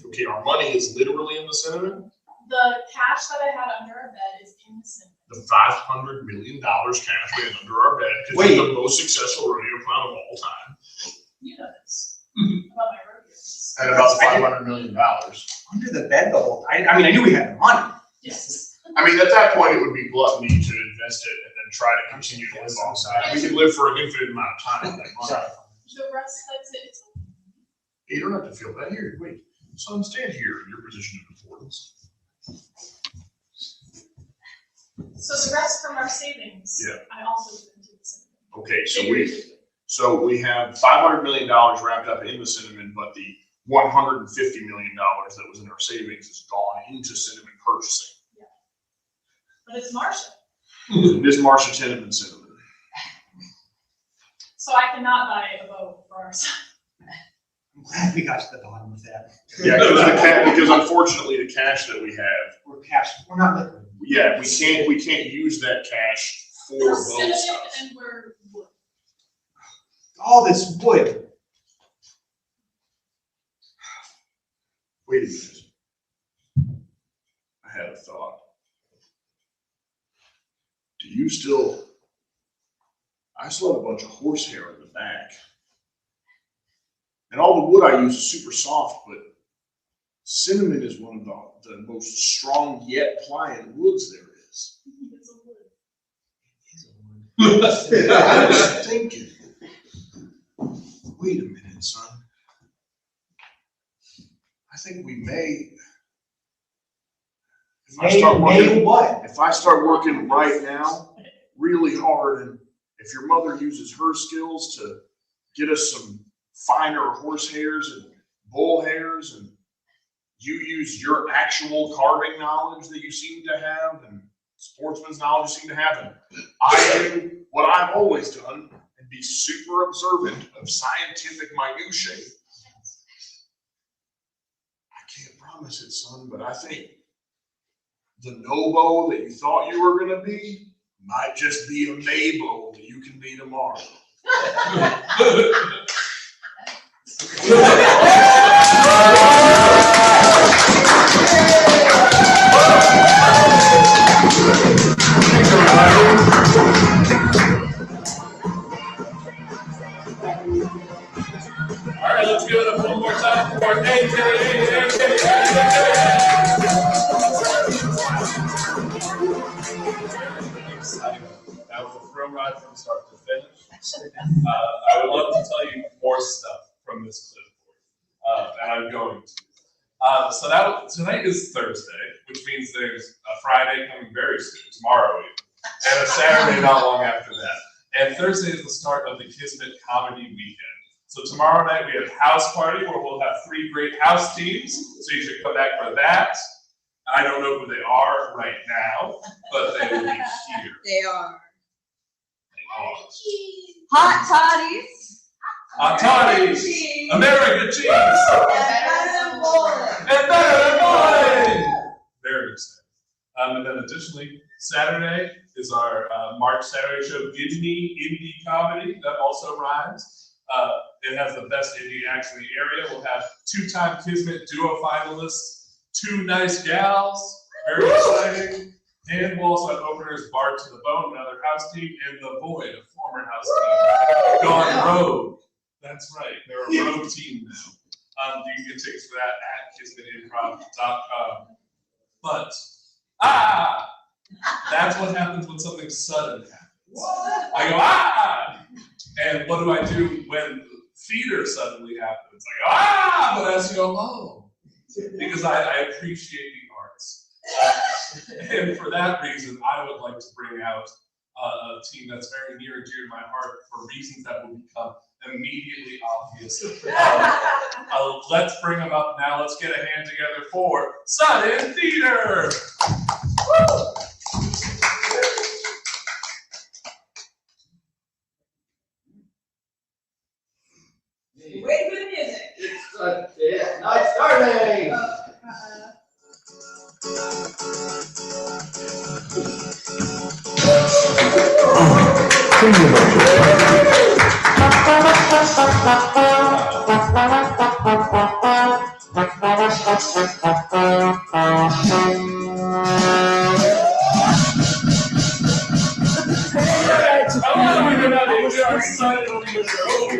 okay, our money is literally in the cinnamon? The cash that I had under our bed is in the cinnamon. The $500 million cash we had under our bed, because Wait. it's the most successful rodeo clown of all time. You know this, Mhm. about my rodeos. And about $500 million. Under the bed the whole time. I mean, I knew we had the money. Yes. I mean, at that point, it would be gluttony to invest it and then try to continue to live off that. We could live for an infinite amount of time. with that money. The rest, that's it. It's- You don't have to feel that. Here, wait. Son, stand here in your position of importance. So the rest from our savings, Yeah. I also put into the cinnamon. Okay, so Figuratively. we have $500 million wrapped up in the cinnamon, but the $150 million that was in our savings is gone into cinnamon purchasing. But it's Marsha, It is Marsha Tinneman cinnamon. so I cannot buy a bow for our son. I'm glad we got to the bottom of that. Yeah, because unfortunately the cash that we have, We're cash. We're not liquid. yeah, we can't use that cash for We're both cinnamon stuff. and we're wood. All this wood. Wait a minute. I had a thought. I still have a bunch of horsehair in the back. And all the wood I use is super soft, but cinnamon is one of the most strong yet pliant woods there is. It's a wood. I was thinking, wait a minute, son. I think we may. If I start working right now, really hard, and if your mother uses her skills to get us some finer horse hairs and bull hairs, and you use your actual carving knowledge that you seem to have, and sportsman's knowledge you seem to have, and I do what I've always done and be super observant of scientific minutiae. I can't promise it, son, but I think the Nobo that you thought you were gonna be might just be a Mabo that you can be tomorrow. All right, let's give it up one more time for AJ. Exciting. That was a thrill ride from start to finish. I would love to tell you more stuff from this clipboard, and I'm going to. So tonight is Thursday, which means there's a Friday coming very soon, tomorrow even, and a Saturday not long after that. And Thursday is the start of the Kismet Comedy Weekend. So tomorrow night we have House Party, where we'll have 3 great house teams, so you should come back for that. I don't know who they are right now, but they will be here. They are. They are. Hot toddies. Hot toddies, American cheese, and better than bowling. Very exciting. And then additionally, Saturday is our March Saturday show, Give Me Indie Comedy. That also rhymes. It has the best indie acts in the area. We'll have 2-time Kismet duo finalists, 2 nice gals, very exciting. And we'll also have openers Bard to the Bone, another house team, and The Void, a former house team, gone rogue. That's right, they're a rogue team now. You can get tickets for that at kismetimprov.com. But, that's what happens when something sudden happens. I go, And what do I do when theater suddenly happens? I go, but as you go home. Because I appreciate the arts. And for that reason, I would like to bring out a team that's very near and dear to my heart for reasons that will become immediately obvious. Let's bring them up now. Let's get a hand together for Sudden Theater. Woo! Wait for the music. Now it's starting.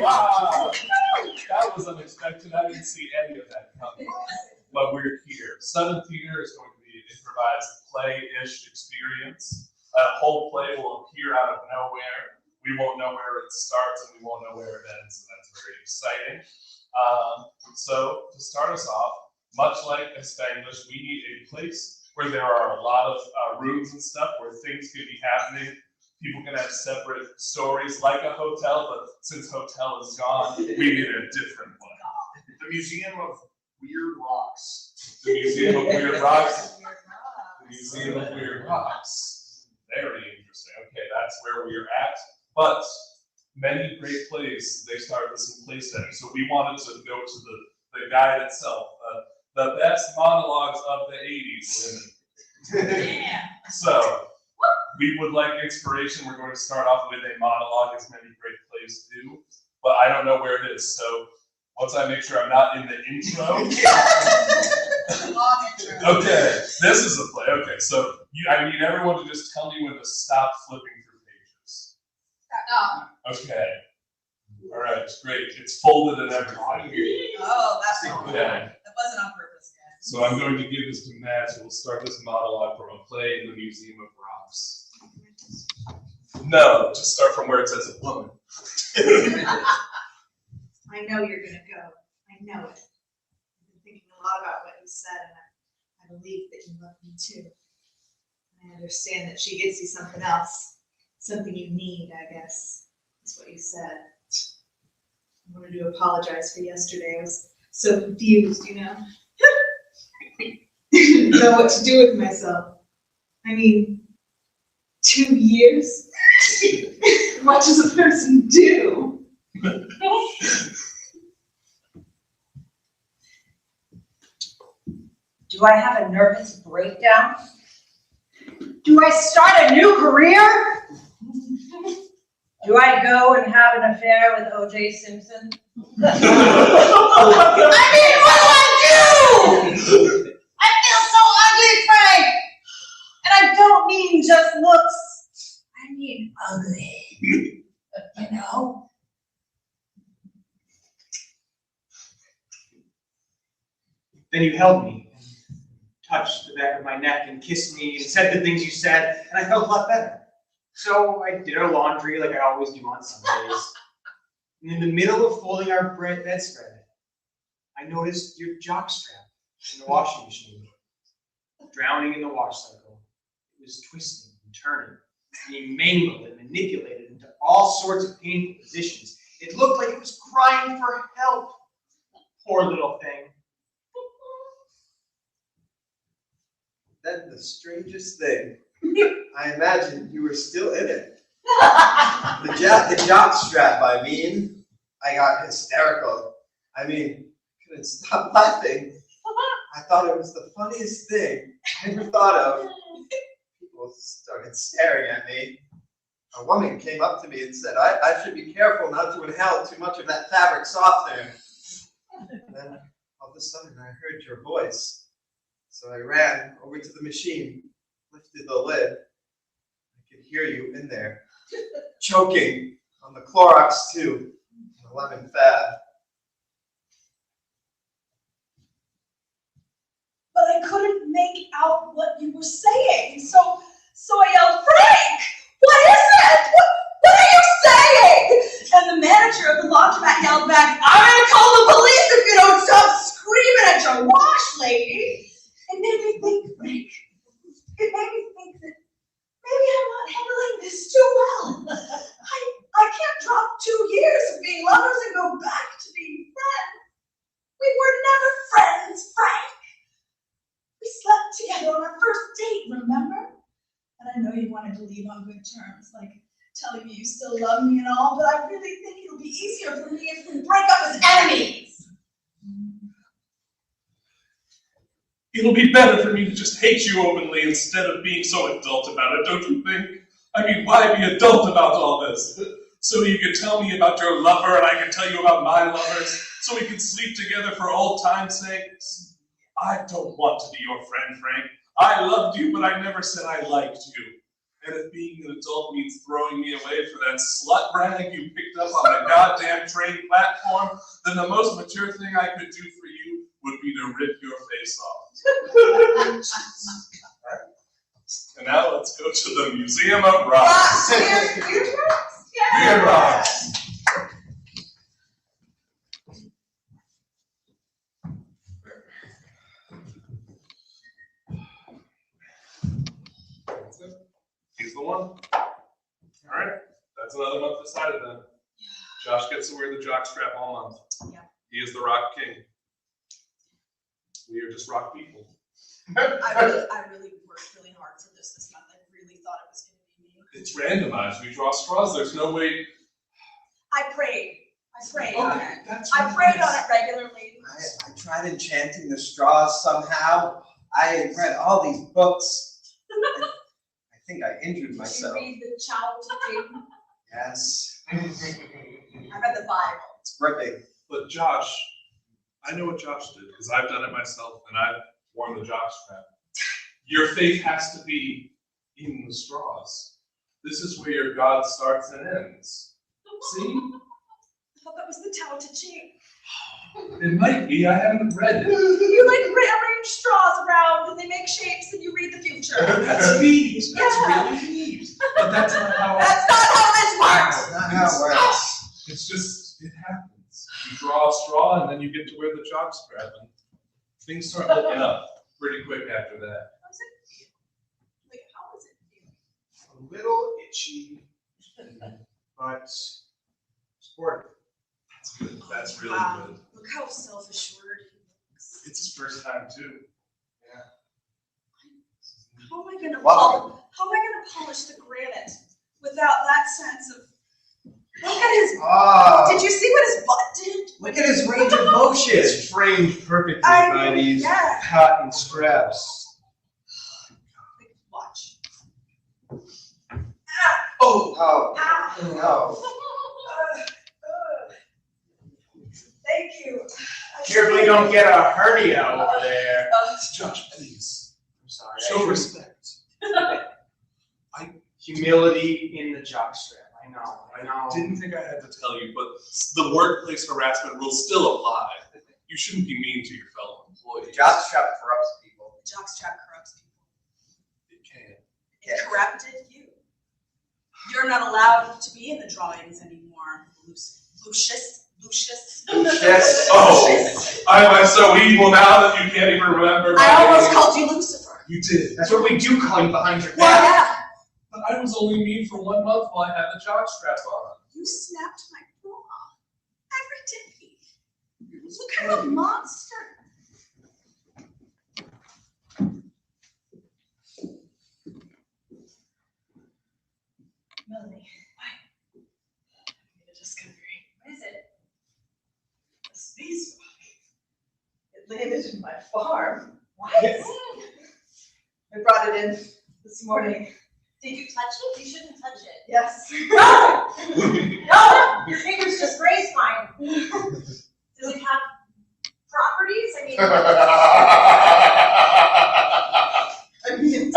Wow. That was unexpected. I didn't see any of that coming. But we're here. Sudden Theater is going to be an improvised play-ish experience. A whole play will appear out of nowhere. We won't know where it starts and we won't know where it ends, so that's very exciting. So to start us off, much like in Spanglish, we need a place where there are a lot of rooms and stuff where things can be happening. People can have separate stories like a hotel, but since hotel is gone, we need a different one. The Museum of Weird Rocks. The Museum of Weird Rocks. The Museum of Weird Rocks. Very interesting. Okay, that's where we're at. But many great plays, they start with some play settings. So we wanted to go to the guide itself. The best monologues of the 80s, women. Yeah. So we would like inspiration. We're going to start off with a monologue, as many great plays do. But I don't know where it is. So once I make sure I'm not in the intro. Okay, this is a play. Okay, so I need everyone to just tell me when to stop flipping through pages. Okay. All right, great. It's folded and everything. Oh, that's not Okay. That wasn't on purpose, guys. So I'm going to give this to Matt, who will start this monologue from a play in the Museum of Rocks. No, just start from where it says a woman. I know you're gonna go. I know it. I've been thinking a lot about what you said, and I believe that you love me too. I understand that she gives you something else, something you need, I guess, is what you said. I wanted to apologize for yesterday. I was so confused, you know? Didn't know what to do with myself. I mean, 2 years? What does a person do? Do I have a nervous breakdown? Do I start a new career? Do I go and have an affair with O.J. Simpson? I mean, what do I do? I feel so ugly, Frank! And I don't mean just looks. I mean ugly. You know? Then you held me, and touched the back of my neck, and kissed me, and said the things you said, and I felt a lot better. So I did our laundry like I always do on Sundays. And in the middle of folding our bedspread, I noticed your jockstrap in the washing machine, drowning in the wash cycle. It was twisting and turning, being mangled and manipulated into all sorts of painful positions. It looked like it was crying for help. Poor little thing. Then the strangest thing, I imagined you were still in it. The jock strap, I got hysterical. Couldn't stop laughing. I thought it was the funniest thing I ever thought of. People started staring at me. A woman came up to me and said, I should be careful not to inhale too much of that fabric softener. And then all of a sudden I heard your voice. So I ran over to the machine, lifted the lid. I could hear you in there, choking on the Clorox tube and the lemon fab. But I couldn't make out what you were saying. So I yelled, Frank, what is it? What are you saying? And the manager of the laundromat yelled back, I'm gonna call the police if you don't stop screaming at your wash lady. It made me think, Frank. It made me think that maybe I'm not handling this too well. I can't drop 2 years of being lovers and go back to being friends. We were never friends, Frank. We slept together on our first date, remember? And I know you wanted to leave on good terms, like telling me you still love me and all, but I really think it'll be easier for me if we break up as enemies. It'll be better for me to just hate you openly instead of being so adult about it, don't you think? I mean, why be adult about all this? So you can tell me about your lover and I can tell you about my lovers, so we can sleep together for old time's sakes. I don't want to be your friend, Frank. I loved you, but I never said I liked you. And if being an adult means throwing me away for that slut rag you picked up on the goddamn train platform, then the most mature thing I could do for you would be to rip your face off. And now let's go to the Museum of Rocks. Weird Rocks. He's the one. All right, that's another month decided then. Josh gets to wear the jockstrap all month. Yeah. He is the rock king. We are just rock people. I really worked really hard for this month. I really thought it was going to be me. It's randomized. We draw straws. There's no way. I prayed on Okay, it. that's I what prayed it on is. it regularly. I tried enchanting the straws somehow. I read all these books. I think I injured Did you myself. read the Child to Jaden? Yes, I read the Bible. it's gripping. But Josh, I know what Josh did because I've done it myself and I've worn the jockstrap. Your faith has to be in the straws. This is where your God starts and ends. See? I thought that was the Tao Te Ching. It might be. I haven't read it. You like rearrange straws around and they make shapes and you read the future. That's neat. That's Yeah. really neat. But that's not how. That's not how this works. That's not how it works. It's just it happens. You draw a straw and then you get to wear the jockstrap, and things start looking up pretty quick after that. How's it feel? Like, how is it feel? A little itchy, but sportive. That's good. That's really Wow. good. Look how self-assured he looks. It's his first time too. How am I gonna Wow. polish the granite without that sense of? Look at his. Ah, Did you see what his butt did? look at his range of motion. It's framed perfectly I by mean, these yeah. cotton straps. Watch. Oh. Oh, no. Thank you. Carefully don't get a hernia over there. Josh, please. I'm sorry. Show respect. Humility in the jockstrap. I know. Didn't think I had to tell you, but the workplace harassment rules still apply. You shouldn't be mean to your fellow The employees. jockstrap corrupts people. Jockstrap corrupts people. It can. It corrupted you. You're not allowed to be in the drawings anymore, Lucius. Yes. Oh, I'm so evil now that you can't even remember my I almost name. called you Lucifer. You did. That's what we do call you behind your Well, back. yeah. But I was only mean for 1 month while I had the jock strap on. You snapped my bra every day. What kind of a monster? Melanie, I made a discovery. What is it? A space rock. It landed in my farm. What? I brought it in this morning. Did you touch it? You shouldn't touch it. Yes. No! No! Your fingers just grazed mine. Does it have properties? I mean,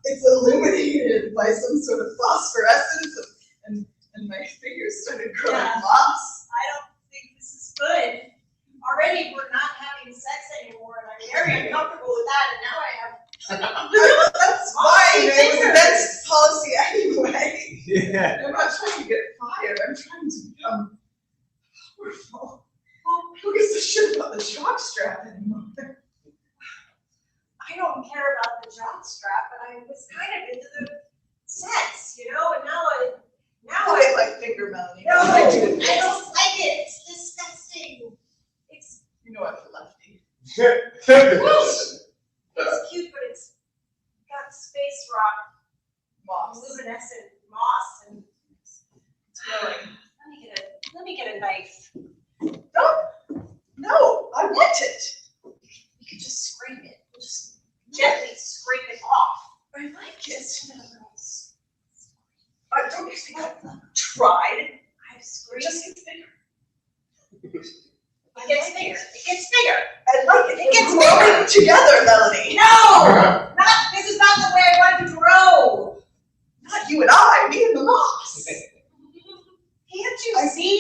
It's illuminated by some sort of phosphorescence, and my fingers started growing Yeah. moss. I don't think this is good. Already, we're not having sex anymore, and I'm very uncomfortable with that, and now I have. That's fine. It was against policy anyway. Yeah. I'm not trying to get fired. I'm trying to become powerful. Who gives a shit about the jockstrap anymore? I don't care about the jockstrap, but I was kind of into the sex, you know, and now I like finger Melanie. no, I don't like it. It's disgusting. It's You know I'm a lefty. it's cute, but it's got space rock Moss. luminescent moss, and it's growing. Let me get a knife. No, I want it. You could just scrape it. Just gently scrape it off. I like it. Just I don't think I've tried. I've scraped. Just gets bigger. It gets bigger. It gets bigger. I like it. It gets We're growing together, Melanie. No! This is not the way I want to grow. Not you and I, me and the moss. Can't you see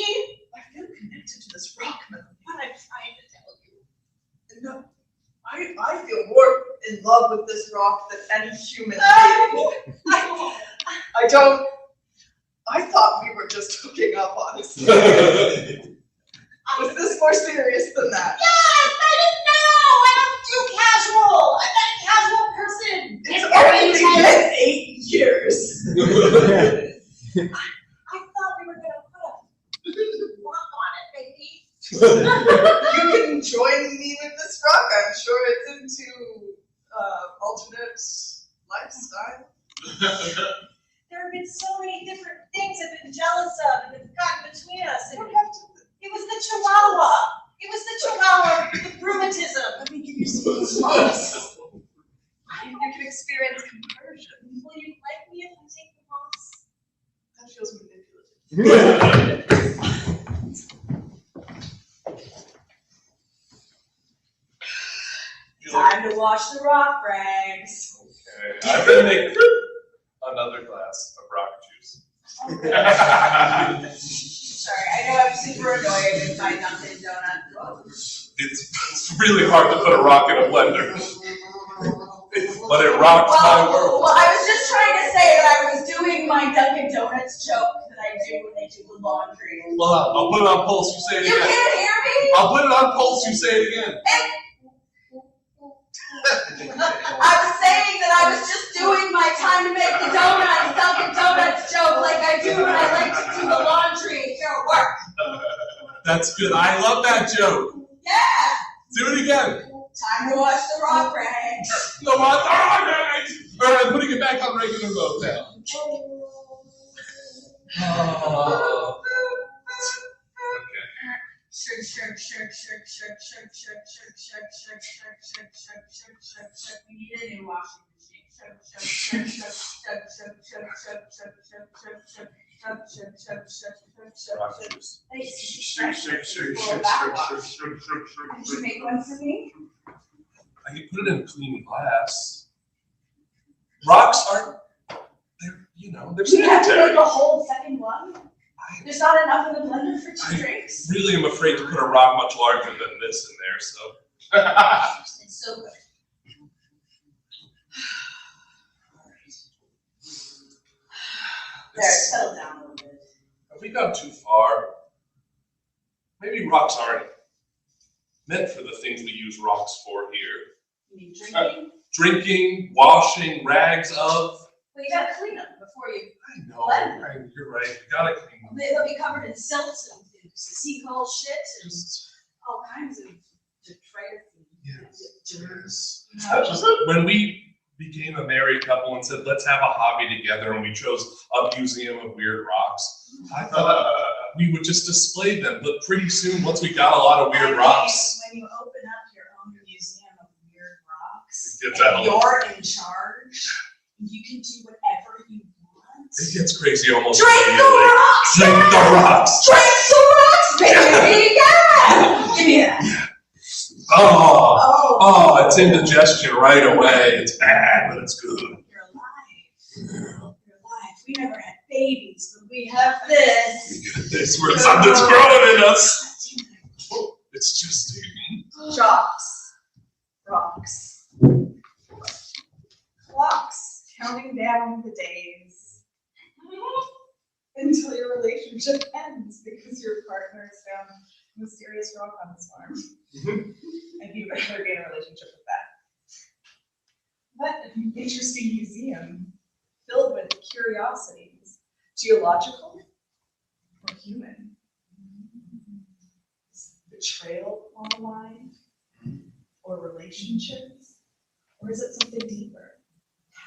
I feel connected to this rock, Melanie. what I'm trying to tell you? No, I feel more in love with this rock than any human being. I don't. I thought we were just hooking up, honestly. Was this more serious than that? Yes, I'm too casual. I'm not a casual person. It's only been 8 years. I thought we were gonna put a rock on it, baby. You can join me with this rock. I'm sure it's into alternate lifestyle. There have been so many different things I've been jealous of and have gotten between us. And it was the Chihuahua. It was the Chihuahua, the rheumatism. Let me give you some moss. You can experience conversion. Will you like me if I take the moss? That feels manipulative. Time to wash the rock rags. Okay, I'm gonna make another glass of rock juice. Sorry, I know I'm super annoying with my Dunkin' Donut. It's really hard to put a rock in a blender. But it rocked my world. Well, I was just trying to say that I was doing my Dunkin' Donuts joke that I do when they do the laundry. Well, I'll put it on pulse, you say it You again. can't hear me? I'll put it on pulse, you say it again. I was saying that I was just doing my time to make the donuts, Dunkin' Donuts joke like I do when I like to do the laundry here at work. That's good. I love that joke. Yeah. Do it again. Time to wash the rock rags. The what? Alright, I'm putting it back on regular mode now. Oh. Shirk, shirk, shirk, shirk, shirk, shirk, shirk, shirk, shirk, shirk, shirk, shirk, shirk, shirk, shirk, shirk. We need a new washing machine. Did you make one for me? I can put it in clean glass. Rocks aren't, they're, they're Do you have to sanitary. make a whole second one? There's not enough in the blender for two drinks? Really am afraid to put a rock much larger than this in there, so. It's so good. There, settle down a little bit. Have we gone too far? Maybe rocks aren't meant for the things we use rocks for here. You mean drinking? Drinking, washing, rags of. Well, you gotta clean them before you. I know, you're right, you gotta clean them. They'll be covered in silt and seagull shit and all kinds of detritus and germs. When we became a married couple and said, let's have a hobby together, and we chose a museum of weird rocks, I thought we would just display them, but pretty soon, once we got a lot of weird rocks, When you open up your own museum of weird rocks, It gets out and of you're in charge, you can do whatever you want. it gets crazy almost Drink the immediately. rocks! Drink the rocks! Drink the rocks, baby! Yeah! Give me that. Oh, it's indigestion right away. It's bad, but it's good. You're alive. You're alive. We never had babies, but we have this. We got this. We're something's growing in us. It's just Jocks. Rocks. Clocks. Counting down the days. Until your relationship ends because your partner has found a mysterious rock on his farm. And you better be in a relationship with that. But an interesting museum filled with curiosities, geological or human. Is betrayal on the line? Or relationships? Or is it something deeper?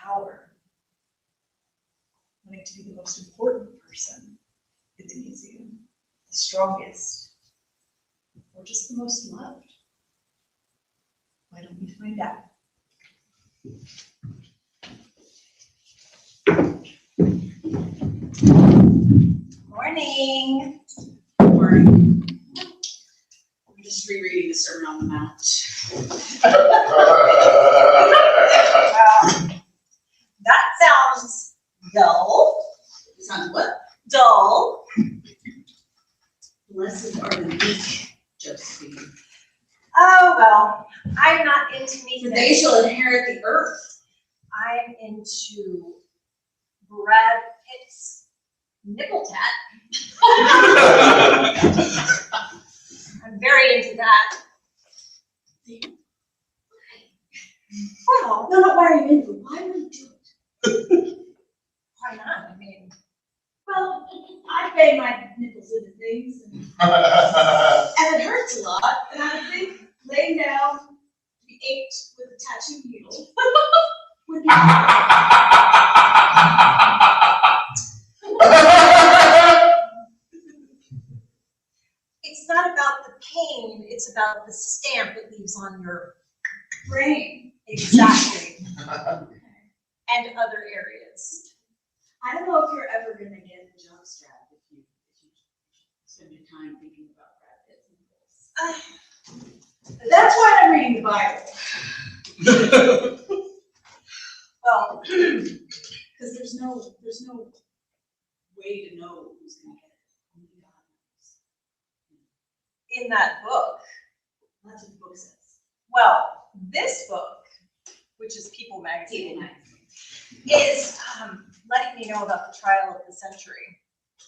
Power. Wanting to be the most important person in the museum, the strongest, or just the most loved? Why don't we find out? Morning. Morning. I'm just rereading the Sermon on the Mount. That sounds dull. It sounds what? Dull. Blessed are the meek, Josephine. Oh, well, I'm not into me. For they shall inherit the earth. I'm into Brad Pitt's nipple tat. I'm very into that. Well, No, why are you into it? Why would you do it? why not? I mean, well, I bang my nipples into things and it hurts a lot. And I think laying down to be aped with a tattoo needle would be. It's not about the pain, it's about the stamp it leaves on your brain. Exactly. And other areas. I don't know if you're ever gonna get the job strap if you spend your time thinking about Brad Pitt's nipples. That's why I'm reading the Bible. Well, because there's no way to know who's gonna get it. Only God knows. In that book, that's what the book says. Well, this book, which is People Magazine, is letting me know about the trial of the century.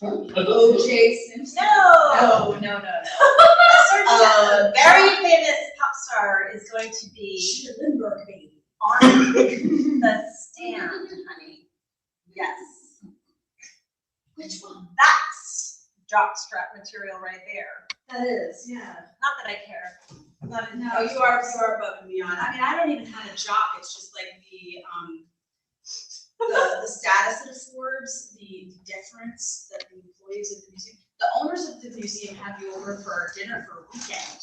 O.J. Simpson? No. No. A very famous pop star is going to be Lindbergh, baby. on the stand, honey. Yes. Which one? That's jockstrap material right there. That is, yeah. Not that I care. No, you are above and beyond. I mean, I don't even have a jock. It's just like the status it affords, the deference that the employees of the museum, the owners of the museum have you over for dinner for a weekend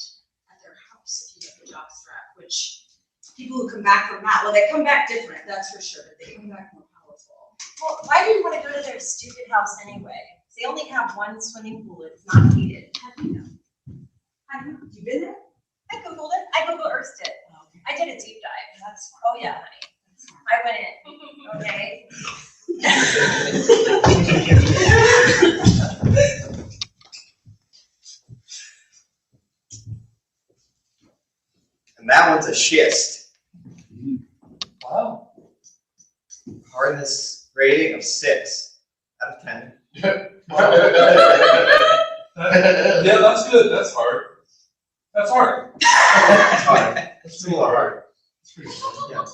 at their house if you get the jockstrap, which people who come back from that, well, they come back different, that's for sure. They come back more powerful. Well, why do you want to go to their stupid house anyway? They only have one swimming pool, it's not heated. How do you know? How do you know? You been there? I Googled it, I Googled Earthed it. Oh, okay. I did a deep dive. That's smart. Oh yeah, honey. I went in, okay? And that one's a schist. Wow. Hardness rating of 6 out of 10. Yeah, that's good. That's hard. That's hard. It's hard. It's a little hard. It's pretty hard. Yeah.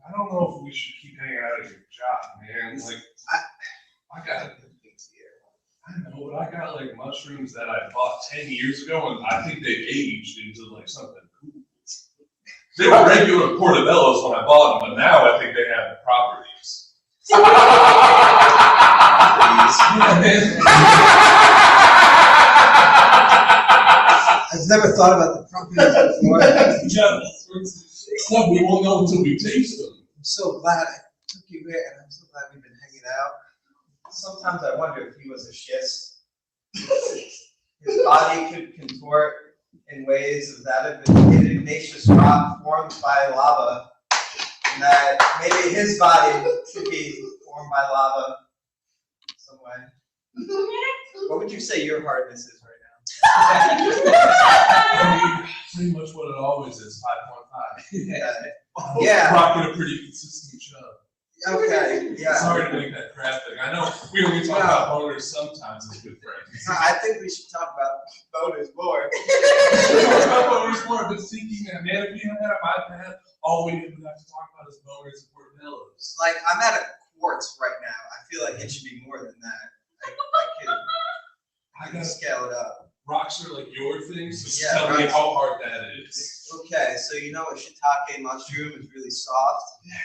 I don't know if we should keep hanging out at your job, man. Like, I got, I know, but I got like mushrooms that I bought 10 years ago, and I think they've aged into like something cool. They were regular portobellos when I bought them, but now I think they have properties. I've never thought about the properties before. Stuff we won't know until we taste them. I'm so glad I took you here, and I'm so glad we've been hanging out. Sometimes I wonder if he was a schist. His body could contort in ways of that of an igneous rock formed by lava, and that maybe his body could be formed by lava some way. What would you say your hardness is right now? Pretty much what it always is, 5.5. Yeah. Rocking a pretty consistent chub. Okay, yeah. Sorry to make that crap thing. I know we only talk about boners sometimes as good friends. I think we should talk about boners more. Boners more. I've been thinking that, man, if we had that on my path, all we would have to talk about is boners and portobellos. Like, I'm at a quartz right now. I feel like it should be more than that. I can scale it up. Rocks are like your thing, so Yeah, tell me rocks. how hard that is. Okay, so you know a shiitake mushroom is really soft. Man,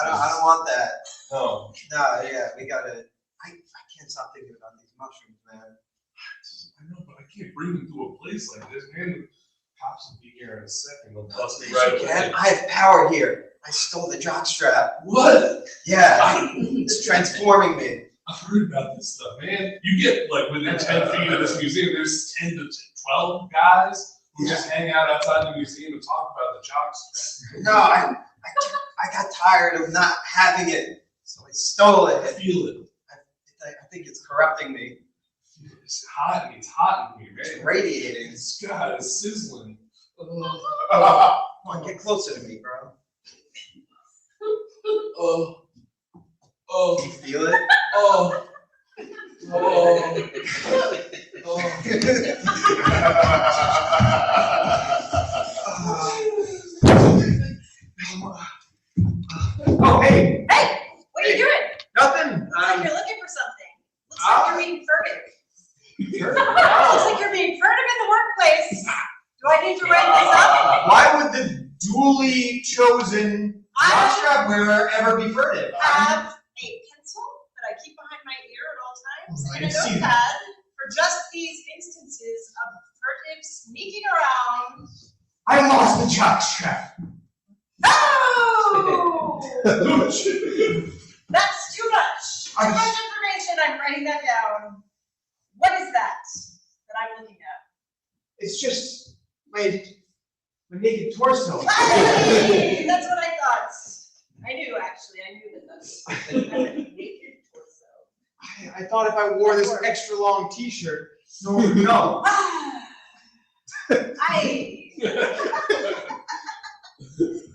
I don't want that. No. No, yeah, we gotta. I can't stop thinking about these mushrooms, man. I know, but I can't bring them to a place like this, man. The cops will be here in a second. They'll bust me right away. I have power here. I stole the jockstrap. What? Yeah, it's transforming me. I've heard about this stuff, man. You get like within 10 feet of this museum, there's 10 to 12 guys who just hang out outside the museum and talk about the jockstrap. No, I got tired of not having it, so I stole it. I feel it. I think it's corrupting me. It's hot. It's hot in here, man. It's radiating. The sky is sizzling. Come on, get closer to me, bro. Oh. Do you feel it? Oh. Oh. Oh, hey, Hey, what are you doing? nothing. Looks like you're looking for something. Looks like you're being furtive. Looks like you're being furtive in the workplace. Do I need to write this up? Why would the duly chosen jockstrap wearer ever be furtive? I have a pencil that I keep behind my ear at all times I and a see. notepad for just these instances of furtive sneaking around. I lost the jockstrap. No! That's too much. Too much information. I'm writing that down. What is that I'm looking at? It's just my naked torso. Hey, that's what I thought. I knew actually. I knew that's a naked torso. I thought if I wore this extra long T-shirt, no one would know.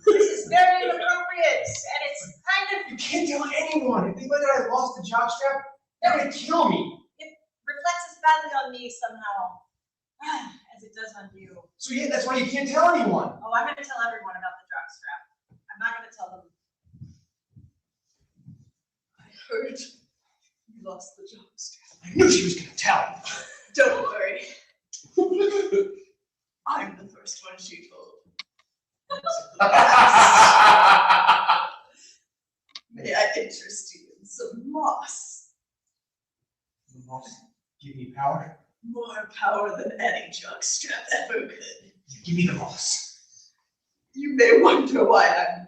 This is very inappropriate, and it's kind of. You can't tell anyone. If they know that I lost the jockstrap, they're gonna kill me. It reflects as badly on me somehow, as it does on you. So yeah, that's why you can't tell anyone. Oh, I'm going to tell everyone about the jockstrap. I'm not going to tell them. I heard you lost the jockstrap. I knew she was gonna tell. Don't worry. I'm the first one she told. May I interest you in some moss? Give me power. More power than any jockstrap ever could. Give me the moss. You may wonder why I'm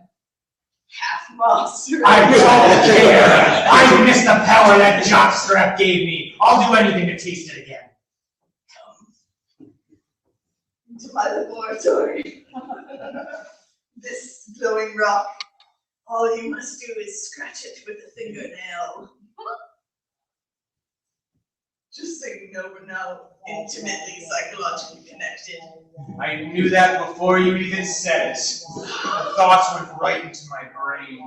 half monster. I don't care. I miss the power that jockstrap gave me. I'll do anything to taste it again. Into my laboratory. This glowing rock, all you must do is scratch it with a fingernail. Just so you know, we're now intimately psychologically connected. I knew that before you even said it. The thoughts went right into my brain.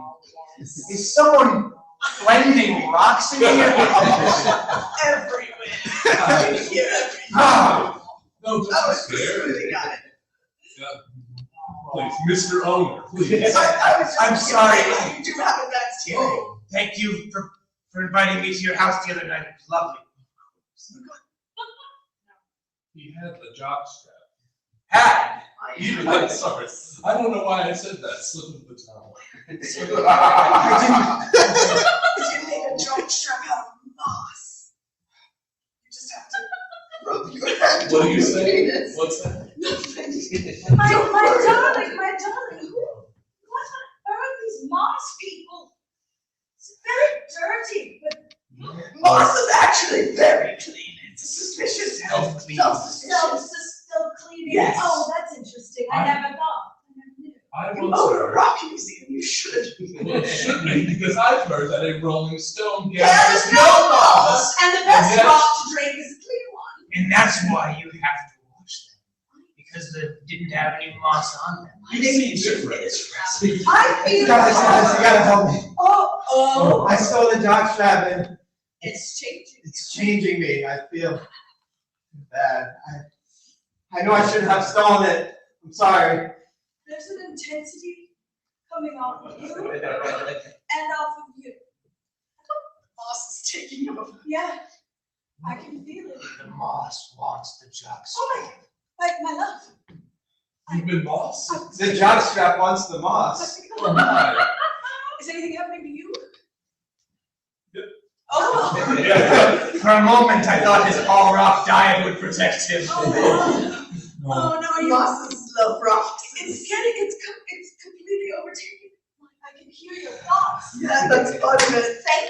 Is someone blending rocks in here? Everywhere. I can hear everything. Ah, No, I was just scared. really got it. Please, Mr. Owner, please. I was just I'm sorry. You do have advanced hearing. Oh, thank you for inviting me to your house the other night. It was lovely. he had the jockstrap. Had. I'm sorry. I don't know why I said that. Slip of the tongue. You made a jockstrap out of moss. You just have to rub your hand. What do you over say? your penis. What's that? My darling, what on earth is moss people? It's very dirty, but Moss is actually very clean. It's a suspicious Self-clean. Self-suspicious. still cleaning. Yes. Oh, that's interesting. I never thought. I never knew. I You once own a heard. rock museum, you should. Well, it should be, because I've heard that a Rolling Stone Gathers gathers no moss, and the best Yes. rock to drink is a clear one. And that's why you have to wash them. Because they didn't have any moss on them. You see difference. I feel. Guys, you gotta help me. Oh. I stole the jockstrap and It's changing. it's changing me. I feel bad. I know I shouldn't have stolen it. I'm sorry. There's an intensity coming off of you and off of you. Moss is taking over. Yeah, I can feel it. The moss wants the jockstrap. Oh my love. You've been boss? The jockstrap wants the moss. Oh my. Is anything happening to you? Yep. Oh. For a moment, I thought his all-rock diet would protect him. Oh no, you. Mosses love rocks. It's completely overtaken. I can hear your thoughts. Yeah, that's part of it. Thank